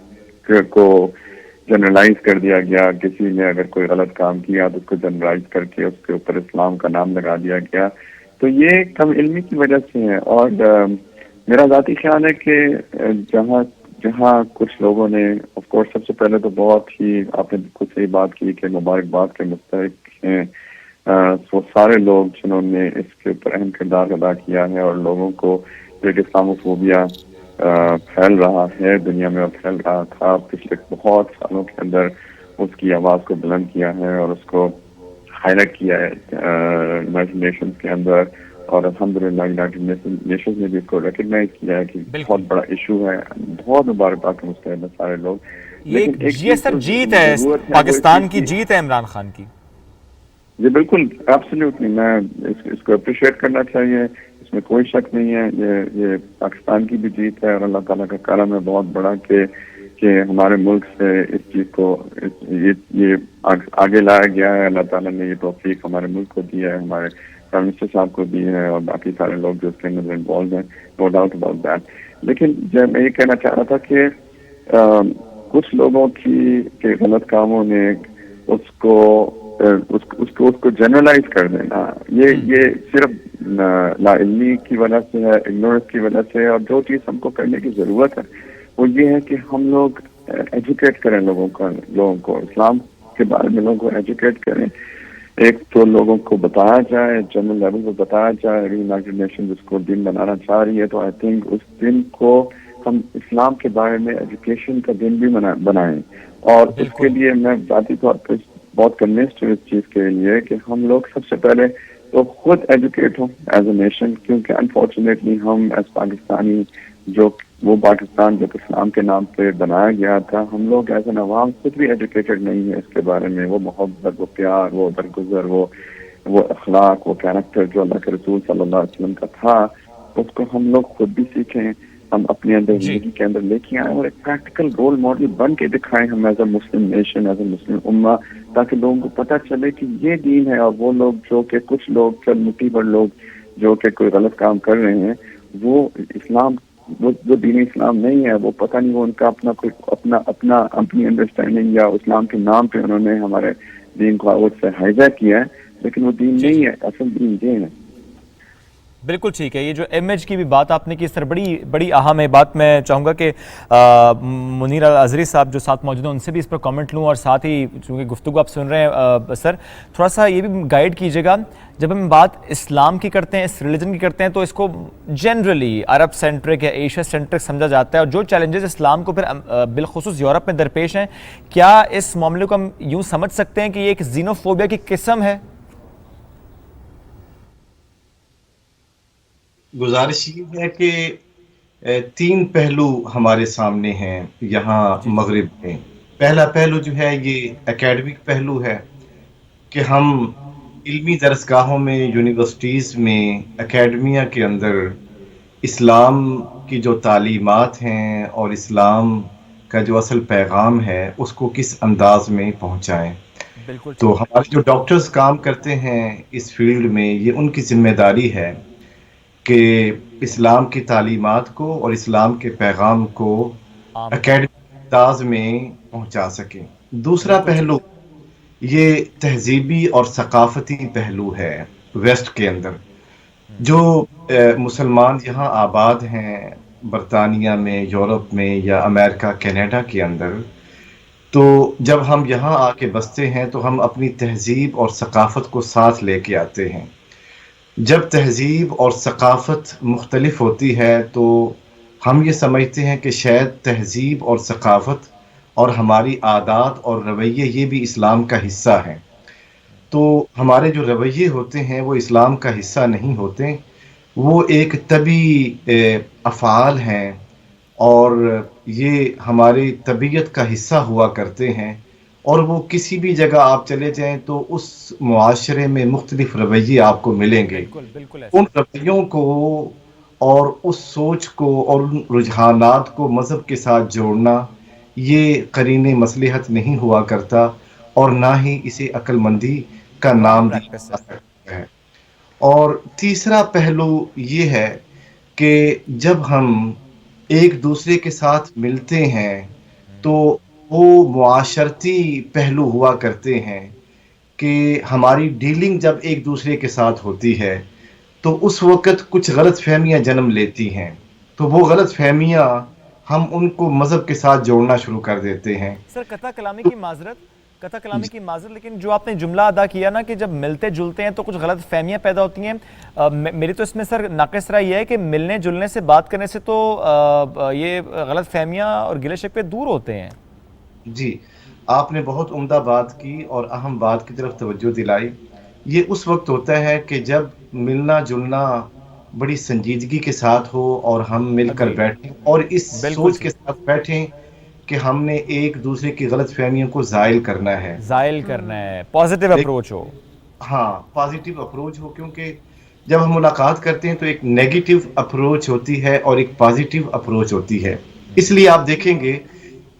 کو جنرلائز کر دیا گیا۔ کسی نے اگر کوئی غلط کام کیا تو اس کو جنرلائز کر کے اس کے اوپر اسلام کا نام لگا دیا گیا، تو یہ کم علمی کی وجہ سے ہے۔ اور میرا ذاتی خیال ہے کہ جہاں کچھ لوگوں نے آف کورس سب سے پہلے تو بہت ہی آپ نے بالکل صحیح بات کی کہ مبارکباد کے مستحق ہیں وہ سارے لوگ جنہوں نے اس کے اوپر اہم کردار ادا کیا ہے، اور لوگوں کو جو کہ اسلاموفوبیا پھیل رہا ہے دنیا میں اور پھیل رہا تھا پچھلے بہت سالوں کے اندر، اس کی آواز کو بلند کیا ہے اور اس کو ہائی لائٹ کیا ہے یونائٹڈ نیشنز کے اندر، اور الحمدللہ یونائٹڈ نیشنز نے بھی اس کو ریکگنائز کیا ہے کہ بہت بڑا ایشو ہے۔ بہت مبارکباد کے مستحق ہیں سارے لوگ۔ یہ سر جیت ہے پاکستان کی، جیت ہے عمران خان کی۔ جی بالکل، ایبسلیوٹلی، میں اس کو اپریشیٹ کرنا چاہیے، اس میں کوئی شک نہیں ہے۔ یہ پاکستان کی بھی جیت ہے، اور اللہ تعالیٰ کا کرم ہے بہت بڑا کہ ہمارے ملک سے اس چیز کو یہ آگے لایا گیا ہے۔ اللہ تعالیٰ نے یہ توفیق ہمارے ملک کو دی ہے، ہمارے پرائم منسٹر صاحب کو دی ہے، اور باقی سارے لوگ جو اس کے اندر انوالو ہیں، نو ڈاؤٹ اباؤٹ دیٹ۔ لیکن میں یہ کہنا چاہ رہا تھا کہ کچھ لوگوں کے غلط کاموں نے اس تو اس کو جنرلائز کر دینا یہ صرف لا علمی کی وجہ سے ہے، اگنورنس کی وجہ سے. اور جو چیز ہم کو کرنے کی ضرورت ہے وہ یہ ہے کہ ہم لوگ ایجوکیٹ کریں لوگوں کو اسلام کے بارے میں لوگوں کو ایجوکیٹ کریں. ایک تو لوگوں کو بتایا جائے، جنرل لیول پہ بتایا جائے. یونائٹڈ نیشن جس کو دن بنانا چاہ رہی ہے تو آئی تھنک اس دن کو ہم اسلام کے بارے میں ایجوکیشن کا دن بھی بنائیں. اور اس کے لیے میں ذاتی طور پہ بہت کنوینسڈ ہوں اس چیز کے لیے کہ ہم لوگ سب سے پہلے تو خود ایجوکیٹ ہوں ایز اے نیشن، کیونکہ انفارچونیٹلی ہم ایز پاکستانی جو وہ پاکستان جو اسلام کے نام پہ بنایا گیا تھا، ہم لوگ ایز این عوام خود بھی ایجوکیٹڈ نہیں ہے اس کے بارے میں. وہ محبت، وہ پیار، وہ درگزر، وہ اخلاق، وہ کیریکٹر جو اللہ کے رسول صلی اللہ علیہ وسلم کا تھا، اس کو ہم لوگ خود بھی سیکھیں، ہم اپنے اندر زندگی کے اندر لے کے آئیں اور ایک پریکٹیکل رول ماڈل بن کے دکھائیں ہم as a Muslim nation, as a Muslim امہ، تاکہ لوگوں کو پتہ چلے کہ یہ دین ہے. اور وہ لوگ جو کہ کچھ لوگ چند مٹھی بھر لوگ جو کہ کوئی غلط کام کر رہے ہیں، وہ اسلام وہ جو دین اسلام نہیں ہے، وہ پتہ نہیں وہ ان کا اپنی انڈرسٹینڈنگ یا اسلام کے نام پہ انہوں نے ہمارے دین کو آوت سے ہائیجیک کیا ہے، لیکن وہ دین نہیں ہے، اصل دین یہ ہے. بالکل ٹھیک ہے. یہ جو امیج کی بھی بات آپ نے کی، اس طرح بڑی اہم ہے بات. میں چاہوں گا کہ منیر الازہری صاحب جو ساتھ موجود ہیں ان سے بھی اس پر کامنٹ لوں، اور ساتھ ہی چونکہ گفتگو آپ سن رہے ہیں سر، تھوڑا سا یہ بھی گائیڈ کیجیے گا. جب ہم بات اسلام کی کرتے ہیں، اس ریلیجن کی کرتے ہیں، تو اس کو جنرلی عرب سینٹرک یا ایشیا سینٹرک سمجھا جاتا ہے، اور جو چیلنجز اسلام کو پھر بالخصوص یورپ میں درپیش ہیں، کیا اس معاملے کو ہم یوں سمجھ سکتے ہیں کہ یہ ایک زینوفوبیا کی قسم ہے؟ گزارش یہ ہے کہ 3 پہلو ہمارے سامنے ہیں یہاں مغرب میں. پہلا پہلو جو ہے یہ اکیڈمک پہلو ہے کہ ہم علمی درسگاہوں میں، یونیورسٹیز میں، اکیڈمیا کے اندر اسلام کی جو تعلیمات ہیں اور اسلام کا جو اصل پیغام ہے اس کو کس انداز میں پہنچائیں. تو ہمارے جو ڈاکٹرز کام کرتے ہیں اس فیلڈ میں، یہ ان کی ذمہ داری ہے کہ اسلام کی تعلیمات کو اور اسلام کے پیغام کو اکیڈمک انداز میں پہنچا سکیں. دوسرا پہلو یہ تہذیبی اور ثقافتی پہلو ہے. ویسٹ کے اندر جو مسلمان یہاں آباد ہیں، برطانیہ میں، یورپ میں یا امریکہ کینیڈا کے اندر، تو جب ہم یہاں آ کے بستے ہیں تو ہم اپنی تہذیب اور ثقافت کو ساتھ لے کے آتے ہیں. جب تہذیب اور ثقافت مختلف ہوتی ہے تو ہم یہ سمجھتے ہیں کہ شاید تہذیب اور ثقافت اور ہماری عادات اور رویے یہ بھی اسلام کا حصہ ہیں. تو ہمارے جو رویے ہوتے ہیں وہ اسلام کا حصہ نہیں ہوتے، وہ ایک طبعی افعال ہیں اور یہ ہماری طبیعت کا حصہ ہوا کرتے ہیں. اور وہ کسی بھی جگہ آپ چلے جائیں تو اس معاشرے میں مختلف رویے آپ کو ملیں گے. ان رویوں کو اور اس سوچ کو اور ان رجحانات کو مذہب کے ساتھ جوڑنا یہ قرین مصلحت نہیں ہوا کرتا، اور نہ ہی اسے عقل مندی کا نام دیا جا سکتا ہے. اور تیسرا پہلو یہ ہے کہ جب ہم ایک دوسرے کے ساتھ ملتے ہیں تو وہ معاشرتی پہلو ہوا کرتے ہیں کہ ہماری ڈیلنگ جب ایک دوسرے کے ساتھ ہوتی ہے تو اس وقت کچھ غلط فہمیاں جنم لیتی ہیں. تو وہ غلط فہمیاں ہم ان کو مذہب کے ساتھ جوڑنا شروع کر دیتے ہیں. سر قطع کلامی کی معذرت، لیکن جو آپ نے جملہ ادا کیا نا کہ جب ملتے جلتے ہیں تو کچھ غلط فہمیاں پیدا ہوتی ہیں، میری تو اس میں سر ناقص رائے یہ ہے کہ ملنے جلنے سے بات کرنے سے تو یہ غلط فہمیاں اور گلے شکوے دور ہوتے ہیں. جی، آپ نے بہت عمدہ بات کی اور اہم بات کی طرف توجہ دلائی. یہ اس وقت ہوتا ہے کہ جب ملنا جلنا بڑی سنجیدگی کے ساتھ ہو اور ہم مل کر بیٹھیں اور اس سوچ کے ساتھ بیٹھیں کہ ہم نے ایک دوسرے کی غلط فہمیوں کو زائل کرنا ہے، پازیٹیو اپروچ ہو. ہاں، پازیٹیو اپروچ ہو، کیونکہ جب ہم ملاقات کرتے ہیں تو ایک نیگیٹو اپروچ ہوتی ہے اور ایک پازیٹیو اپروچ ہوتی ہے. اس لیے آپ دیکھیں گے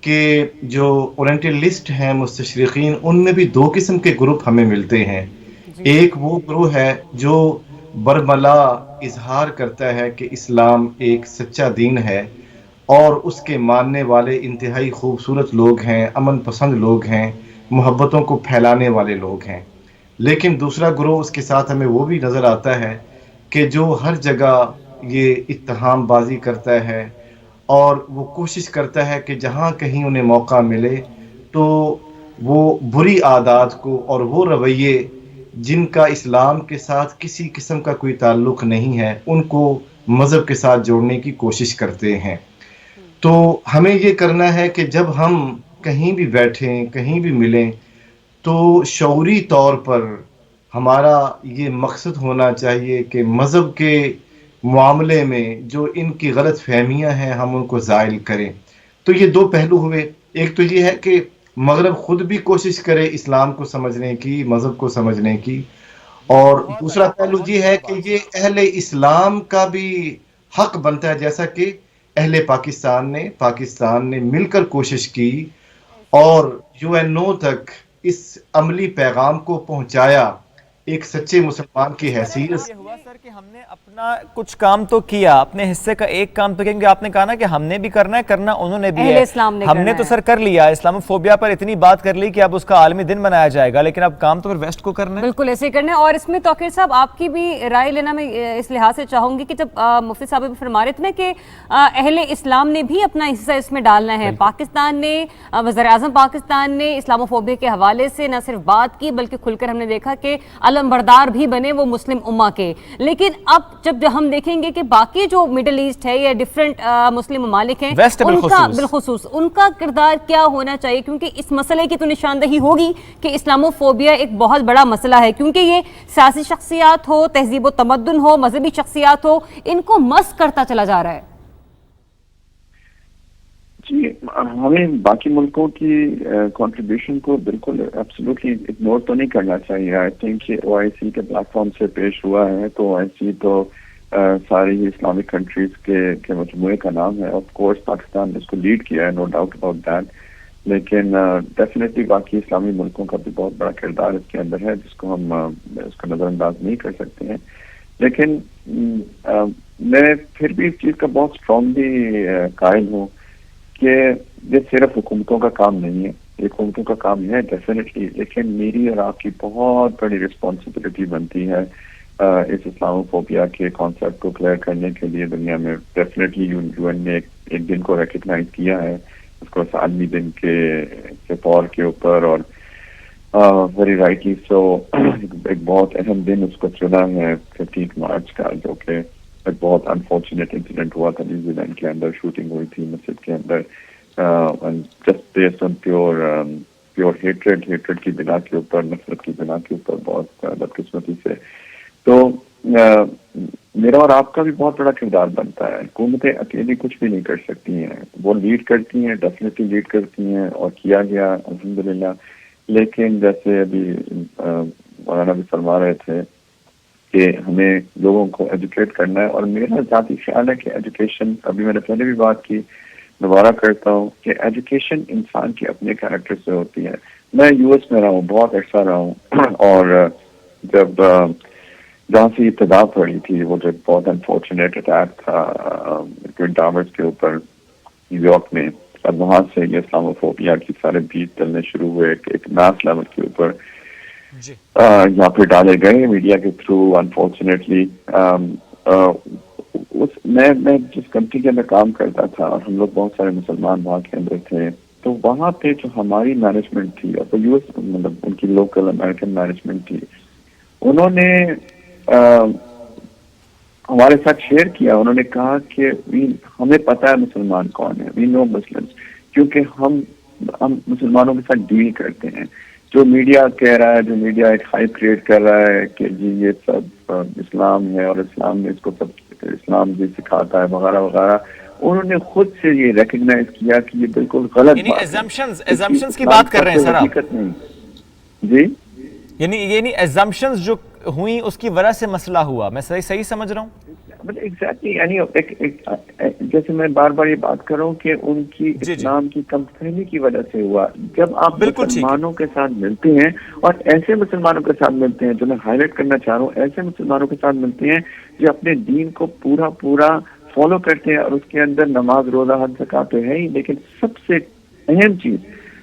کہ جو اورینٹلسٹ ہیں مستشرقین، ان میں بھی 2 قسم کے گروپ ہمیں ملتے ہیں. ایک وہ گروہ ہے جو برملا اظہار کرتا ہے کہ اسلام ایک سچا دین ہے اور اس کے ماننے والے انتہائی خوبصورت لوگ ہیں، امن پسند لوگ ہیں، محبتوں کو پھیلانے والے لوگ ہیں. لیکن دوسرا گروہ اس کے ساتھ ہمیں وہ بھی نظر آتا ہے کہ جو ہر جگہ یہ اتہام بازی کرتا ہے اور وہ کوشش کرتا ہے کہ جہاں کہیں انہیں موقع ملے تو وہ بری عادات کو اور وہ رویے جن کا اسلام کے ساتھ کسی قسم کا کوئی تعلق نہیں ہے ان کو مذہب کے ساتھ جوڑنے کی کوشش کرتے ہیں. تو ہمیں یہ کرنا ہے کہ جب ہم کہیں بھی بیٹھیں کہیں بھی ملیں تو شعوری طور پر ہمارا یہ مقصد ہونا چاہیے کہ مذہب کے معاملے میں جو ان کی غلط فہمیاں ہیں ہم ان کو زائل کریں. تو یہ دو پہلو ہوئے. ایک تو یہ ہے کہ مغرب خود بھی کوشش کرے اسلام کو سمجھنے کی مذہب کو سمجھنے کی, اور دوسرا پہلو یہ ہے کہ یہ اہل اسلام کا بھی حق بنتا ہے جیسا کہ اہل پاکستان نے مل کر کوشش کی اور UN تک اس عملی پیغام کو پہنچایا ایک سچے مسلمان کی حیثیت. یہ ہوا سر کہ ہم نے اپنا کچھ کام تو کیا, اپنے حصے کا ایک کام تو کیا, کیونکہ آپ نے کہا نا کہ ہم نے بھی کرنا ہے, کرنا انہوں نے بھی ہے. ہم نے تو سر کر لیا, اسلاموفوبیا پر اتنی بات کر لی کہ اب اس کا عالمی دن منایا جائے گا, لیکن اب کام تو پھر ویسٹ کو کرنا ہے. بالکل ایسے ہی کرنا ہے. اور اس میں توقیر صاحب آپ کی بھی رائے لینا میں اس لحاظ سے چاہوں گی کہ جب مفتی صاحب بھی فرما رہے تھے نا کہ اہل اسلام نے بھی اپنا حصہ اس میں ڈالنا ہے. پاکستان نے, وزیر اعظم پاکستان نے اسلاموفوبیا کے حوالے سے نہ صرف بات کی بلکہ کھل کر ہم نے دیکھا کہ علم بردار بھی بنے وہ مسلم امہ کے. لیکن اب جب ہم دیکھیں گے کہ باقی جو مڈل ایسٹ ہے یا ڈیفرنٹ مسلم ممالک ہیں ان کا بالخصوص ان کا کردار کیا ہونا چاہیے, کیونکہ اس مسئلے کی تو نشاندہی ہوگی کہ اسلاموفوبیا ایک بہت بڑا مسئلہ ہے, کیونکہ یہ سیاسی شخصیات ہو, تہذیب و تمدن ہو, مذہبی شخصیات ہو, ان کو مسخ کرتا چلا جا رہا ہے. جی, ہمیں باقی ملکوں کی کنٹریبیوشن کو بالکل ایبسولوٹلی اگنور تو نہیں کرنا چاہیے. آئی تھنک کہ OIC کے پلیٹ فارم سے پیش ہوا ہے تو OIC تو ساری اسلامک کنٹریز کے مجموعے کا نام ہے. آف کورس پاکستان نے اس کو لیڈ کیا ہے, نو ڈاؤٹ اباؤٹ دیٹ, لیکن ڈیفینیٹلی باقی اسلامی ملکوں کا بھی بہت بڑا کردار اس کے اندر ہے جس کو ہم اس کو نظر انداز نہیں کر سکتے ہیں. لیکن میں پھر بھی اس چیز کا بہت اسٹرانگلی قائل ہوں کہ یہ صرف حکومتوں کا کام نہیں ہے, یہ حکومتوں کا کام ہے ڈیفینیٹلی, لیکن میری اور آپ کی بہت بڑی رسپانسبلٹی بنتی ہے اس اسلاموفوبیا کے کانسیپٹ کو کلیئر کرنے کے لیے دنیا میں. ڈیفینیٹلی UN نے ایک دن کو ریکگنائز کیا ہے, اس کو عالمی دن کے طور کے اوپر, اور ویری رائٹلی سو ایک بہت اہم دن اس کو چنا ہے 15 مارچ کا, جو کہ ایک بہت انفارچونیٹ انسیڈنٹ ہوا تھا نیوزی لینڈ کے اندر, شوٹنگ ہوئی تھی مسجد کے اندر, just based on pure hatred کی بنا کے اوپر, نفرت کی بنا کے اوپر, بہت بدقسمتی سے. تو میرا اور آپ کا بھی بہت بڑا کردار بنتا ہے. حکومتیں اکیلی کچھ بھی نہیں کر سکتی ہیں, وہ لیڈ کرتی ہیں, ڈیفینیٹلی لیڈ کرتی ہیں, اور کیا گیا الحمدللہ. لیکن جیسے ابھی مولانا بھی فرما رہے تھے کہ ہمیں لوگوں کو ایجوکیٹ کرنا ہے, اور میرا ذاتی خیال ہے کہ ایجوکیشن, ابھی میں نے پہلے بھی بات کی, دوبارہ کرتا ہوں کہ ایجوکیشن انسان کے اپنے کیریکٹر سے ہوتی ہے. میں US میں رہا ہوں, بہت عرصہ رہا ہوں, اور جب جہاں سے ابتدا پڑی تھی وہ جو بہت انفارچونیٹ اٹیک تھا ٹوین ٹاورز کے اوپر نیو یارک میں, اب وہاں سے یہ اسلاموفوبیا کی سارے بیج چلنے شروع ہوئے ایک میس لیول کے اوپر, یہاں پہ ڈالے گئے میڈیا کے تھرو. انفارچونیٹلی میں جس کنٹری کے اندر کام کرتا تھا, اور ہم لوگ بہت سارے مسلمان وہاں کے اندر تھے, تو وہاں پہ جو ہماری مینجمنٹ تھی, اور US مطلب ان کی لوکل امریکن مینجمنٹ تھی, انہوں نے ہمارے ساتھ شیئر کیا. انہوں نے کہا کہ ہمیں پتہ ہے مسلمان کون ہے, وی نو مسلمس, کیونکہ ہم مسلمانوں کے ساتھ ڈیل کرتے ہیں. جو میڈیا کہہ رہا ہے, جو میڈیا ایک ہائپ کریٹ کر رہا ہے کہ جی یہ سب اسلام ہے اور اسلام میں اس کو سب اسلام بھی سکھاتا ہے وغیرہ وغیرہ, انہوں نے خود سے یہ ریکگنائز کیا کہ یہ بالکل غلط یعنی ایزمپشنز کی بات کر رہے ہیں سر آپ؟ جی, یعنی ایزمپشنز جو ہوئی اس کی وجہ سے مسئلہ ہوا, میں صحیح سمجھ رہا ہوں؟ ایگزیکٹلی, یعنی جیسے میں بار بار یہ بات کر رہا ہوں کہ ان کی اسلام کی کم فہمی کی وجہ سے ہوا. جب آپ مسلمانوں کے ساتھ ملتے ہیں, اور ایسے مسلمانوں کے ساتھ ملتے ہیں جو میں ہائی لائٹ کرنا چاہ رہا ہوں, ایسے مسلمانوں کے ساتھ ملتے ہیں جو اپنے دین کو پورا فالو کرتے ہیں, اور اس کے اندر نماز روزہ حج زکات تو ہے ہی, لیکن سب سے اہم چیز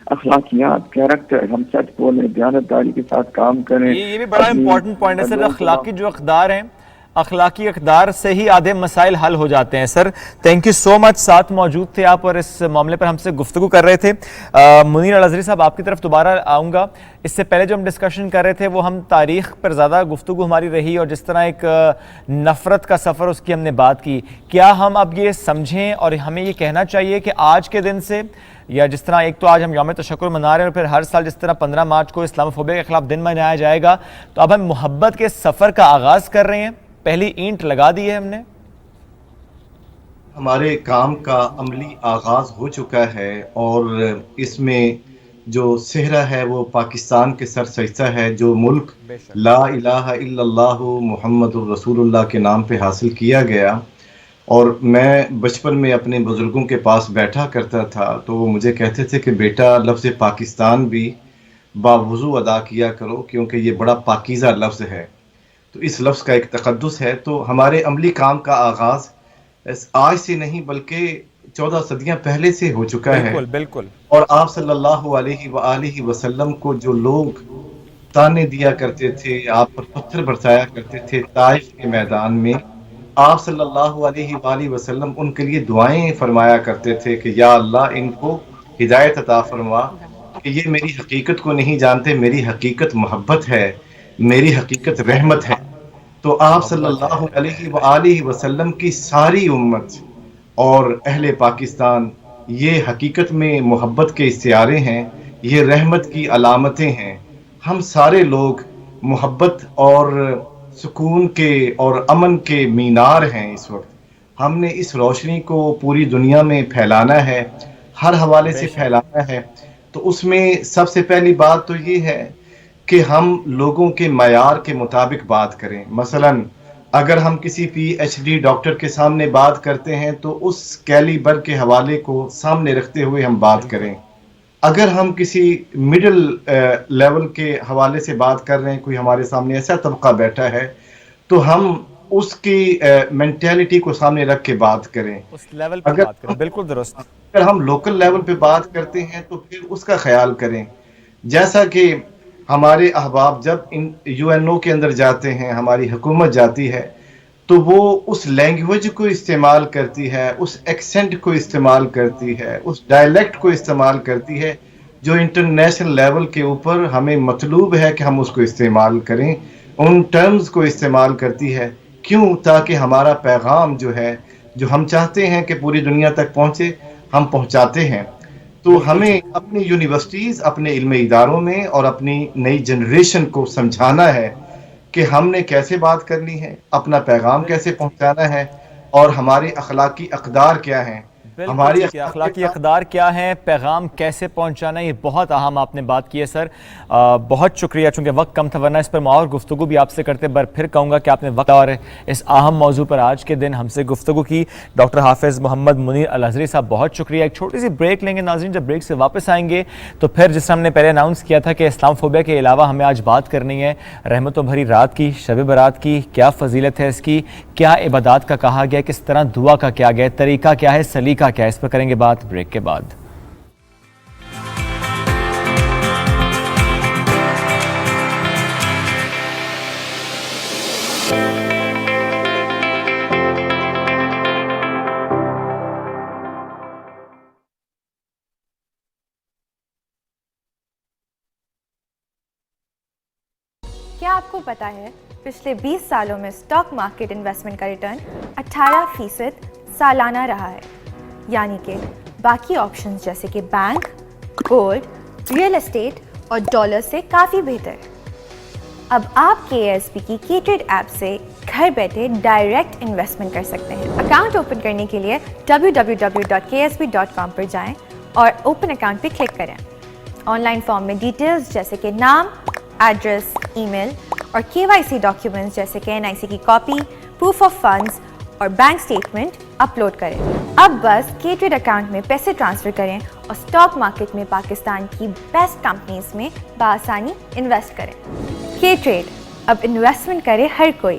اخلاقیات، کیریکٹر، ہم سچ بولیں، دیانتداری کے ساتھ کام کریں. یہ بھی بڑا امپورٹنٹ پوائنٹ ہے سر. اخلاقی جو اقدار ہیں، اخلاقی اقدار سے ہی آدھے مسائل حل ہو جاتے ہیں. سر تھینک یو سو مچ، ساتھ موجود تھے آپ اور اس معاملے پر ہم سے گفتگو کر رہے تھے. منیر الازہری صاحب آپ کی طرف دوبارہ آؤں گا. اس سے پہلے جو ہم ڈسکشن کر رہے تھے وہ ہم تاریخ پر زیادہ گفتگو ہماری رہی اور جس طرح ایک نفرت کا سفر اس کی ہم نے بات کی. کیا ہم اب یہ سمجھیں اور ہمیں یہ کہنا چاہیے کہ آج کے دن سے، یا جس طرح ایک تو آج ہم یوم تشکر منا رہے ہیں اور پھر ہر سال جس طرح 15 مارچ کو اسلام فوبیا کے خلاف دن منایا جائے گا، تو اب ہم محبت کے سفر کا آغاز کر رہے ہیں؟ پہلی اینٹ لگا دی ہے ہم نے؟ ہمارے کام کا عملی آغاز ہو چکا ہے اور اس میں جو صحرا ہے وہ پاکستان کے سر سجدہ ہے، جو ملک لا الہ الا اللہ محمد الرسول اللہ کے نام پہ حاصل کیا گیا. اور میں بچپن میں اپنے بزرگوں کے پاس بیٹھا کرتا تھا تو وہ مجھے کہتے تھے کہ بیٹا لفظ پاکستان بھی باوضو ادا کیا کرو کیونکہ یہ بڑا پاکیزہ لفظ ہے. تو اس لفظ کا ایک تقدس ہے. تو ہمارے عملی کام کا آغاز آج سے نہیں بلکہ 14 صدیاں پہلے سے ہو چکا ہے. بالکل بالکل. اور آپ صلی اللہ علیہ وآلہ وسلم کو جو لوگ تانے دیا کرتے تھے، آپ پر پتھر برسایا کرتے تھے طائف کے میدان میں، آپ صلی اللہ علیہ وآلہ وسلم ان کے لیے دعائیں فرمایا کرتے تھے کہ یا اللہ ان کو ہدایت عطا فرما کہ یہ میری حقیقت کو نہیں جانتے، میری حقیقت محبت ہے، میری حقیقت رحمت ہے. تو آپ صلی اللہ علیہ وآلہ وسلم کی ساری امت اور اہل پاکستان یہ حقیقت میں محبت کے استعارے ہیں، یہ رحمت کی علامتیں ہیں. ہم سارے لوگ محبت اور سکون کے اور امن کے مینار ہیں. اس وقت ہم نے اس روشنی کو پوری دنیا میں پھیلانا ہے، ہر حوالے سے پھیلانا ہے. تو اس میں سب سے پہلی بات تو یہ ہے کہ ہم لوگوں کے معیار کے مطابق بات کریں. مثلا اگر ہم کسی پی ایچ ڈی ڈاکٹر کے سامنے بات کرتے ہیں تو اس کیلیبر کے حوالے کو سامنے رکھتے ہوئے ہم بات کریں. اگر ہم کسی مڈل لیول کے حوالے سے بات کر رہے ہیں، کوئی ہمارے سامنے ایسا طبقہ بیٹھا ہے، تو ہم اس کی مینٹیلٹی کو سامنے رکھ کے بات کریں. اس لیول پر بات کریں. بالکل درست. اگر ہم لوکل لیول پہ بات کرتے ہیں تو پھر اس کا خیال کریں. جیسا کہ ہمارے احباب جب یو این او کے اندر جاتے ہیں، ہماری حکومت جاتی ہے تو وہ اس لینگویج کو استعمال کرتی ہے، اس ایکسنٹ کو استعمال کرتی ہے، اس ڈائلیکٹ کو استعمال کرتی ہے جو انٹرنیشنل لیول کے اوپر ہمیں مطلوب ہے کہ ہم اس کو استعمال کریں. ان ٹرمز کو استعمال کرتی ہے. کیوں؟ تاکہ ہمارا پیغام جو ہے، جو ہم چاہتے ہیں کہ پوری دنیا تک پہنچے، ہم پہنچاتے ہیں. تو ہمیں اپنی یونیورسٹیز، اپنے علمی اداروں میں اور اپنی نئی جنریشن کو سمجھانا ہے کہ ہم نے کیسے بات کرنی ہے، اپنا پیغام کیسے پہنچانا ہے اور ہمارے اخلاقی اقدار کیا ہیں. ہماری اخلاقی اقدار کیا ہیں، پیغام کیسے پہنچانا ہے، یہ بہت اہم آپ نے بات کی ہے سر. بہت شکریہ. چونکہ وقت کم تھا ورنہ اس پر میں اور گفتگو بھی آپ سے کرتے، پر پھر کہوں گا کہ آپ نے وقت اور اس اہم موضوع پر آج کے دن ہم سے گفتگو کی. ڈاکٹر حافظ محمد منیر الازہری صاحب بہت شکریہ. ایک چھوٹی سی بریک لیں گے ناظرین. جب بریک سے واپس آئیں گے تو پھر جس طرح ہم نے پہلے اناؤنس کیا تھا کہ اسلام فوبیا کے علاوہ ہمیں آج بات کرنی ہے رحمتوں بھری رات کی، شب برات کی. کیا فضیلت ہے اس کی، کیا عبادات کا کہا گیا، کس طرح دعا کا کیا گیا، طریقہ کیا ہے، سلیقہ کیا ہے، اس پر کریں گے بات بریک کے بعد. کیا آپ کو پتا ہے پچھلے 20 سالوں میں اسٹاک مارکیٹ انویسٹمنٹ کا ریٹرن 18% سالانہ رہا ہے، یعنی کہ باقی آپشنز جیسے کہ بینک، گولڈ، ریئل اسٹیٹ اور ڈالر سے کافی بہتر. اب آپ KSB کی K-Trade ایپ سے گھر بیٹھے ڈائریکٹ انویسٹمنٹ کر سکتے ہیں. اکاؤنٹ اوپن کرنے کے لیے www.ksb.com پر جائیں اور اوپن اکاؤنٹ پہ کلک کریں. آن لائن فارم میں ڈیٹیلز جیسے کہ نام، ایڈریس، ای میل اور KYC ڈاکیومنٹس جیسے کہ NIC کی کاپی، پروف آف فنڈز اور بینک سٹیٹمنٹ اپلوڈ کریں. اب بس K-Trade اکاؤنٹ میں پیسے ٹرانسفر کریں اور اسٹاک مارکیٹ میں پاکستان کی بیسٹ کمپنیز میں بآسانی انویسٹ کریں. K-Trade، اب انویسٹمنٹ کرے ہر کوئی.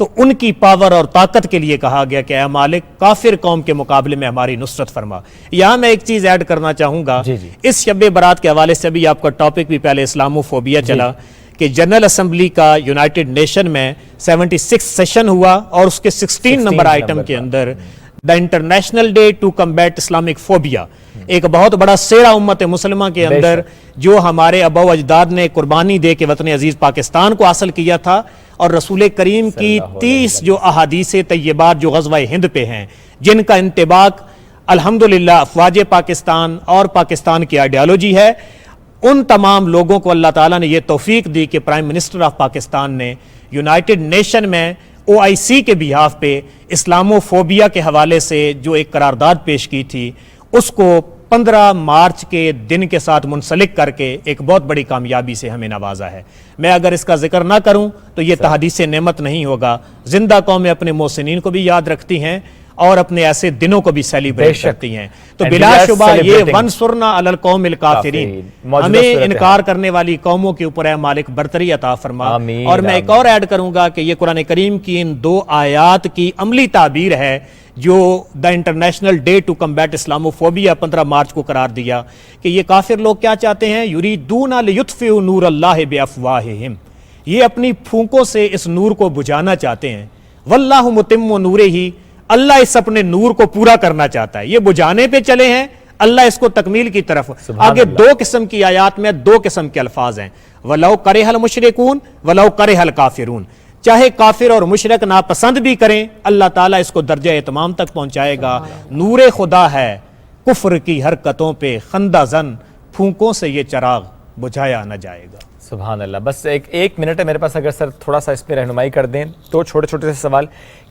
تو ان کی پاور اور طاقت کے لیے کہا گیا کہ اے مالک کافر قوم کے مقابلے میں ہماری نصرت فرما. یہاں میں ایک چیز ایڈ کرنا چاہوں گا, اس شب برات کے حوالے سے بھی آپ کا ٹاپک بھی پہلے اسلامو فوبیا چلا کہ جنرل اسمبلی کا یونائٹڈ نیشن میں 76 سیشن ہوا اور اس کے 16 نمبر آئٹم کے اندر the international day to combat Islamic phobia, ایک بہت بڑا سیرا امت مسلمہ کے اندر جو ہمارے آباء و اجداد نے قربانی دے کے وطن عزیز پاکستان کو حاصل کیا تھا, اور رسول کریم کی 30 جو احادیث طیبات جو غزوہ ہند پہ ہیں, جن کا انطباق الحمدللہ افواج پاکستان اور پاکستان کی آئیڈیالوجی ہے, ان تمام لوگوں کو اللہ تعالیٰ نے یہ توفیق دی کہ پرائم منسٹر آف پاکستان نے یونائٹڈ نیشن میں OIC کے بیہاف پہ اسلامو فوبیا کے حوالے سے جو ایک قرارداد پیش کی تھی, اس کو 15 مارچ کے دن کے ساتھ منسلک کر کے ایک بہت بڑی کامیابی سے ہمیں نوازا ہے. میں اگر اس کا ذکر نہ کروں تو یہ تحدیث نعمت نہیں ہوگا. زندہ قومیں اپنے محسنین کو بھی یاد رکھتی ہیں اور اپنے ایسے دنوں کو بھی سیلیبریٹ کرتی ہیں. تو بلا شبہ یہ ونصرنا علی القوم الکافرین, ہمیں انکار کرنے والی قوموں کے اوپر اے مالک برتری عطا فرما. اور میں ایک اور ایڈ کروں گا کہ یہ قرآن کریم کی ان 2 آیات کی عملی تعبیر ہے جو the international day to combat Islamophobia 15 March کو قرار دیا کہ یہ کافر لوگ کیا چاہتے ہیں, یریدون لیطفئوا نور اللہ بافواہہم, یہ اپنی پھونکوں سے اس نور کو بجھانا چاہتے ہیں. واللہ متم نورہ, اللہ اس اپنے نور کو پورا کرنا چاہتا ہے. یہ بجھانے پہ چلے ہیں, اللہ اس کو تکمیل کی طرف. آگے 2 قسم کی آیات میں 2 قسم کے الفاظ ہیں, وَلَوْ كَرِهَ الْمُشْرِكُونَ وَلَوْ كَرِهَ الْكَافِرُونَ, چاہے کافر اور مشرک ناپسند بھی کریں, اللہ تعالیٰ اس کو درجہ اتمام تک پہنچائے گا. نور خدا ہے کفر کی حرکتوں پہ خندہ زن, پھونکوں سے یہ چراغ بجھایا نہ جائے گا. سبحان اللہ. بس ایک منٹ ہے میرے پاس, اگر سر تھوڑا سا اس پہ رہنمائی کر دیں تو. چھوٹے چھوٹے سے سوال,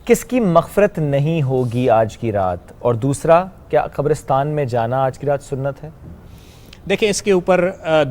کس کی مغفرت نہیں ہوگی آج کی رات, اور دوسرا کیا قبرستان میں جانا آج کی رات سنت ہے؟ دیکھیں اس کے اوپر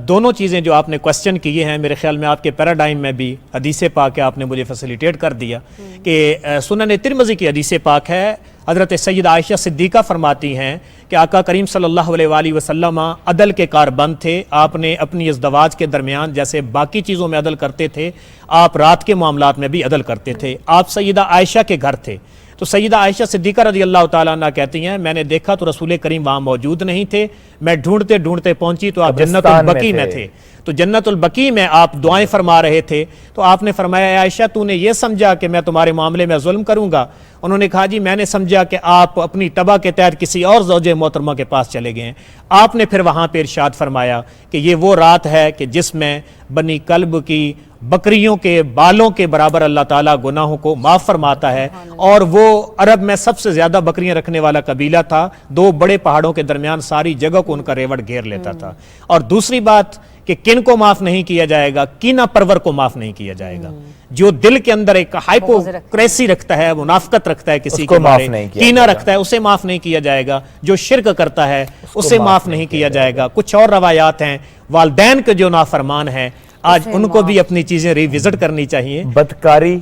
دونوں چیزیں جو آپ نے کوسچن کیے ہیں, میرے خیال میں آپ کے پیراڈائم میں بھی حدیث پاک ہے, آپ نے مجھے فیسیلیٹیٹ کر دیا کہ سنن ترمذی کی حدیث پاک ہے. حضرت سیدہ عائشہ صدیقہ فرماتی ہیں کہ آقا کریم صلی اللہ علیہ وآلہ وسلم عدل کے کاربند تھے. آپ نے اپنی ازدواج کے درمیان جیسے باقی چیزوں میں عدل کرتے تھے, آپ رات کے معاملات میں بھی عدل کرتے تھے. آپ سیدہ عائشہ کے گھر تھے, تو سیدہ عائشہ صدیقہ رضی اللہ تعالیٰ عنہ کہتی ہیں میں نے دیکھا تو رسول کریم وہاں موجود نہیں تھے, میں ڈھونڈتے ڈھونڈتے پہنچی تو آپ جنت البقیع میں تھے. تو جنت البقیع میں آپ دعائیں فرما رہے تھے, تو آپ نے فرمایا اے عائشہ تو نے یہ سمجھا کہ میں تمہارے معاملے میں ظلم کروں گا؟ انہوں نے کہا جی میں نے سمجھا کہ آپ اپنی تباہ کے تحت کسی اور زوجہ محترمہ کے پاس چلے گئے ہیں. آپ نے پھر وہاں پہ ارشاد فرمایا کہ یہ وہ رات ہے کہ جس میں بنی کلب کی بکریوں کے بالوں کے برابر اللہ تعالیٰ گناہوں کو معاف فرماتا ہے, اور وہ عرب میں سب سے زیادہ بکریاں رکھنے والا قبیلہ تھا. 2 بڑے پہاڑوں کے درمیان ساری جگہ کو ان کا ریوڑ گھیر لیتا تھا. اور دوسری بات کہ کن کو معاف نہیں کیا جائے گا, کینہ پرور کو معاف نہیں کیا جائے گا. جو دل کے اندر ایک ہائپوکریسی رکھتا ہے, منافقت رکھتا ہے کسی کے بارے, کینہ رکھتا ہے, اسے معاف نہیں کیا جائے گا. جو شرک کرتا ہے اسے معاف نہیں کیا جائے گا. کچھ اور روایات ہیں, والدین کے جو نافرمان ہیں آج ان کو بھی اپنی چیزیں ریوزٹ کرنی چاہیے. بدکاری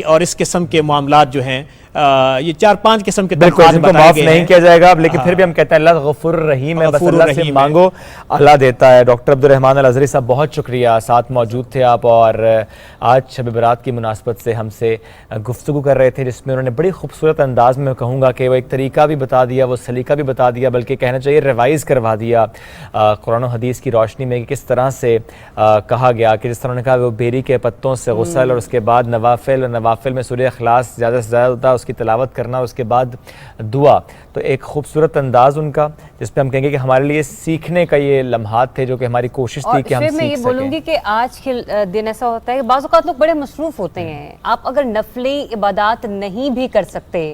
اور اس قسم کے معاملات جو ہیں, یہ 4-5 قسم کے بالکل جن کو معاف نہیں کیا جائے گا. لیکن پھر بھی ہم کہتے ہیں اللہ غفور الرحیم ہے, بس اللہ سے مانگو اللہ دیتا ہے. ڈاکٹر عبد الرحمن الازہری صاحب بہت شکریہ, ساتھ موجود تھے آپ, اور آج شب برات کی مناسبت سے ہم سے گفتگو کر رہے تھے, جس میں انہوں نے بڑی خوبصورت انداز میں کہوں گا کہ وہ ایک طریقہ بھی بتا دیا, وہ سلیقہ بھی بتا دیا, بلکہ کہنا چاہیے ریوائز کروا دیا قرآن و حدیث کی روشنی میں کہ کس طرح سے کہا گیا کہ جس طرح نے کہا وہ بیری کے پتوں سے غسل, اور اس کے بعد نوافل میں سورہ اخلاص زیادہ سے زیادہ اس کی تلاوت کرنا, اس کے بعد دعا. تو ایک خوبصورت انداز ان کا, جس پہ ہم کہیں گے کہ ہمارے لیے سیکھنے کا یہ لمحات تھے, جو کہ ہماری کوشش تھی کہ ہم سیکھ سکیں. میں یہ بولوں گی کہ آج کے دن ایسا ہوتا ہے کہ بعض اوقات لوگ بڑے مصروف ہوتے ہیں. آپ اگر نفلی عبادات نہیں بھی کر سکتے,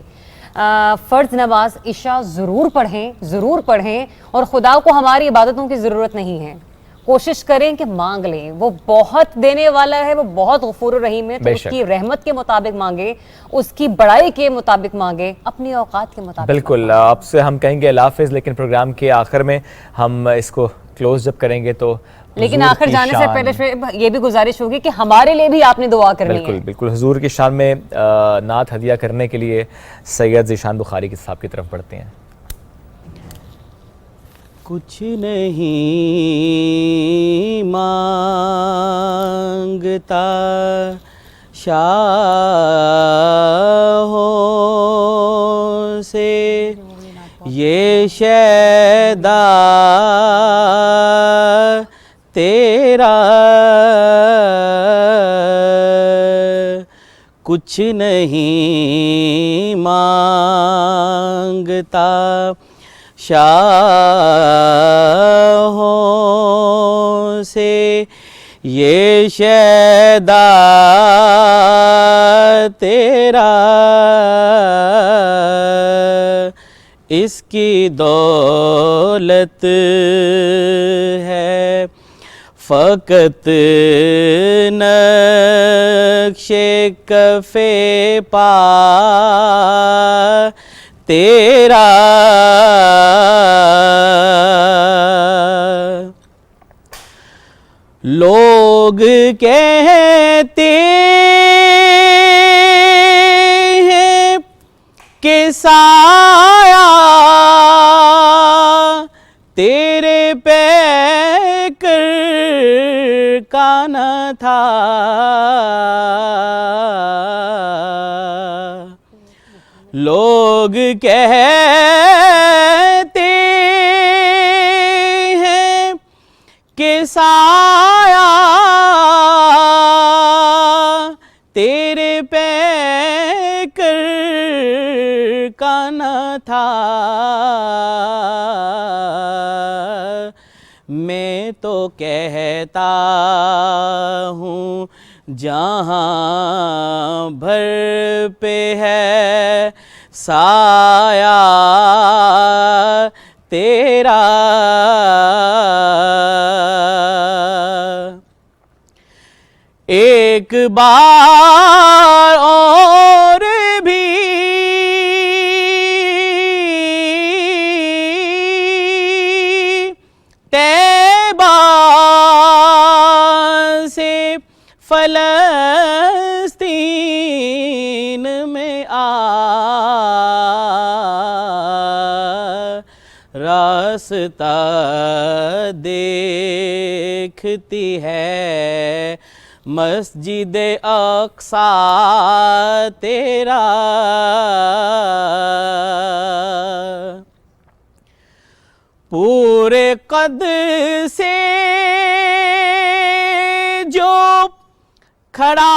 فرض نماز عشاء ضرور پڑھیں, اور خدا کو ہماری عبادتوں کی ضرورت نہیں ہے. کوشش کریں کہ مانگ لیں, وہ بہت دینے والا ہے, وہ بہت غفور الرحیم ہے, تو اس کی رحمت کے مطابق مانگے, اس کی بڑائی کے مطابق مانگے, اپنی اوقات کے مطابق. بالکل, آپ سے ہم کہیں گے اللہ حافظ, لیکن پروگرام کے آخر میں ہم اس کو کلوز جب کریں گے تو لیکن آخر جانے سے پہلے یہ بھی گزارش ہوگی کہ ہمارے لیے بھی آپ نے دعا کرنی ہے. بالکل حضور کی شان میں نعت ہدیہ کرنے کے لیے سید ذیشان بخاری صاحب کی طرف بڑھتے ہیں. کچھ نہیں مانگتا شاہوں سے یہ شیدا تیرا کچھ نہیں مانگتا شاہوں سے یہ شیدا تیرا اس کی دولت ہے فقط نقش کف پا تیرا لوگ کہتے ہیں کہ سایہ تیرے پیکر کا نہ تھا لوگ کہتے ہیں کہ سایہ تیرے پیکر کا نہ تھا میں تو کہتا ہوں جہاں بھر پہ ہے سایہ تیرا ایک بار اور بھی طیبہ سے فلسطین میں آ راستہ دیکھتی ہے مسجد اقصیٰ تیرا پورے قد سے جو کھڑا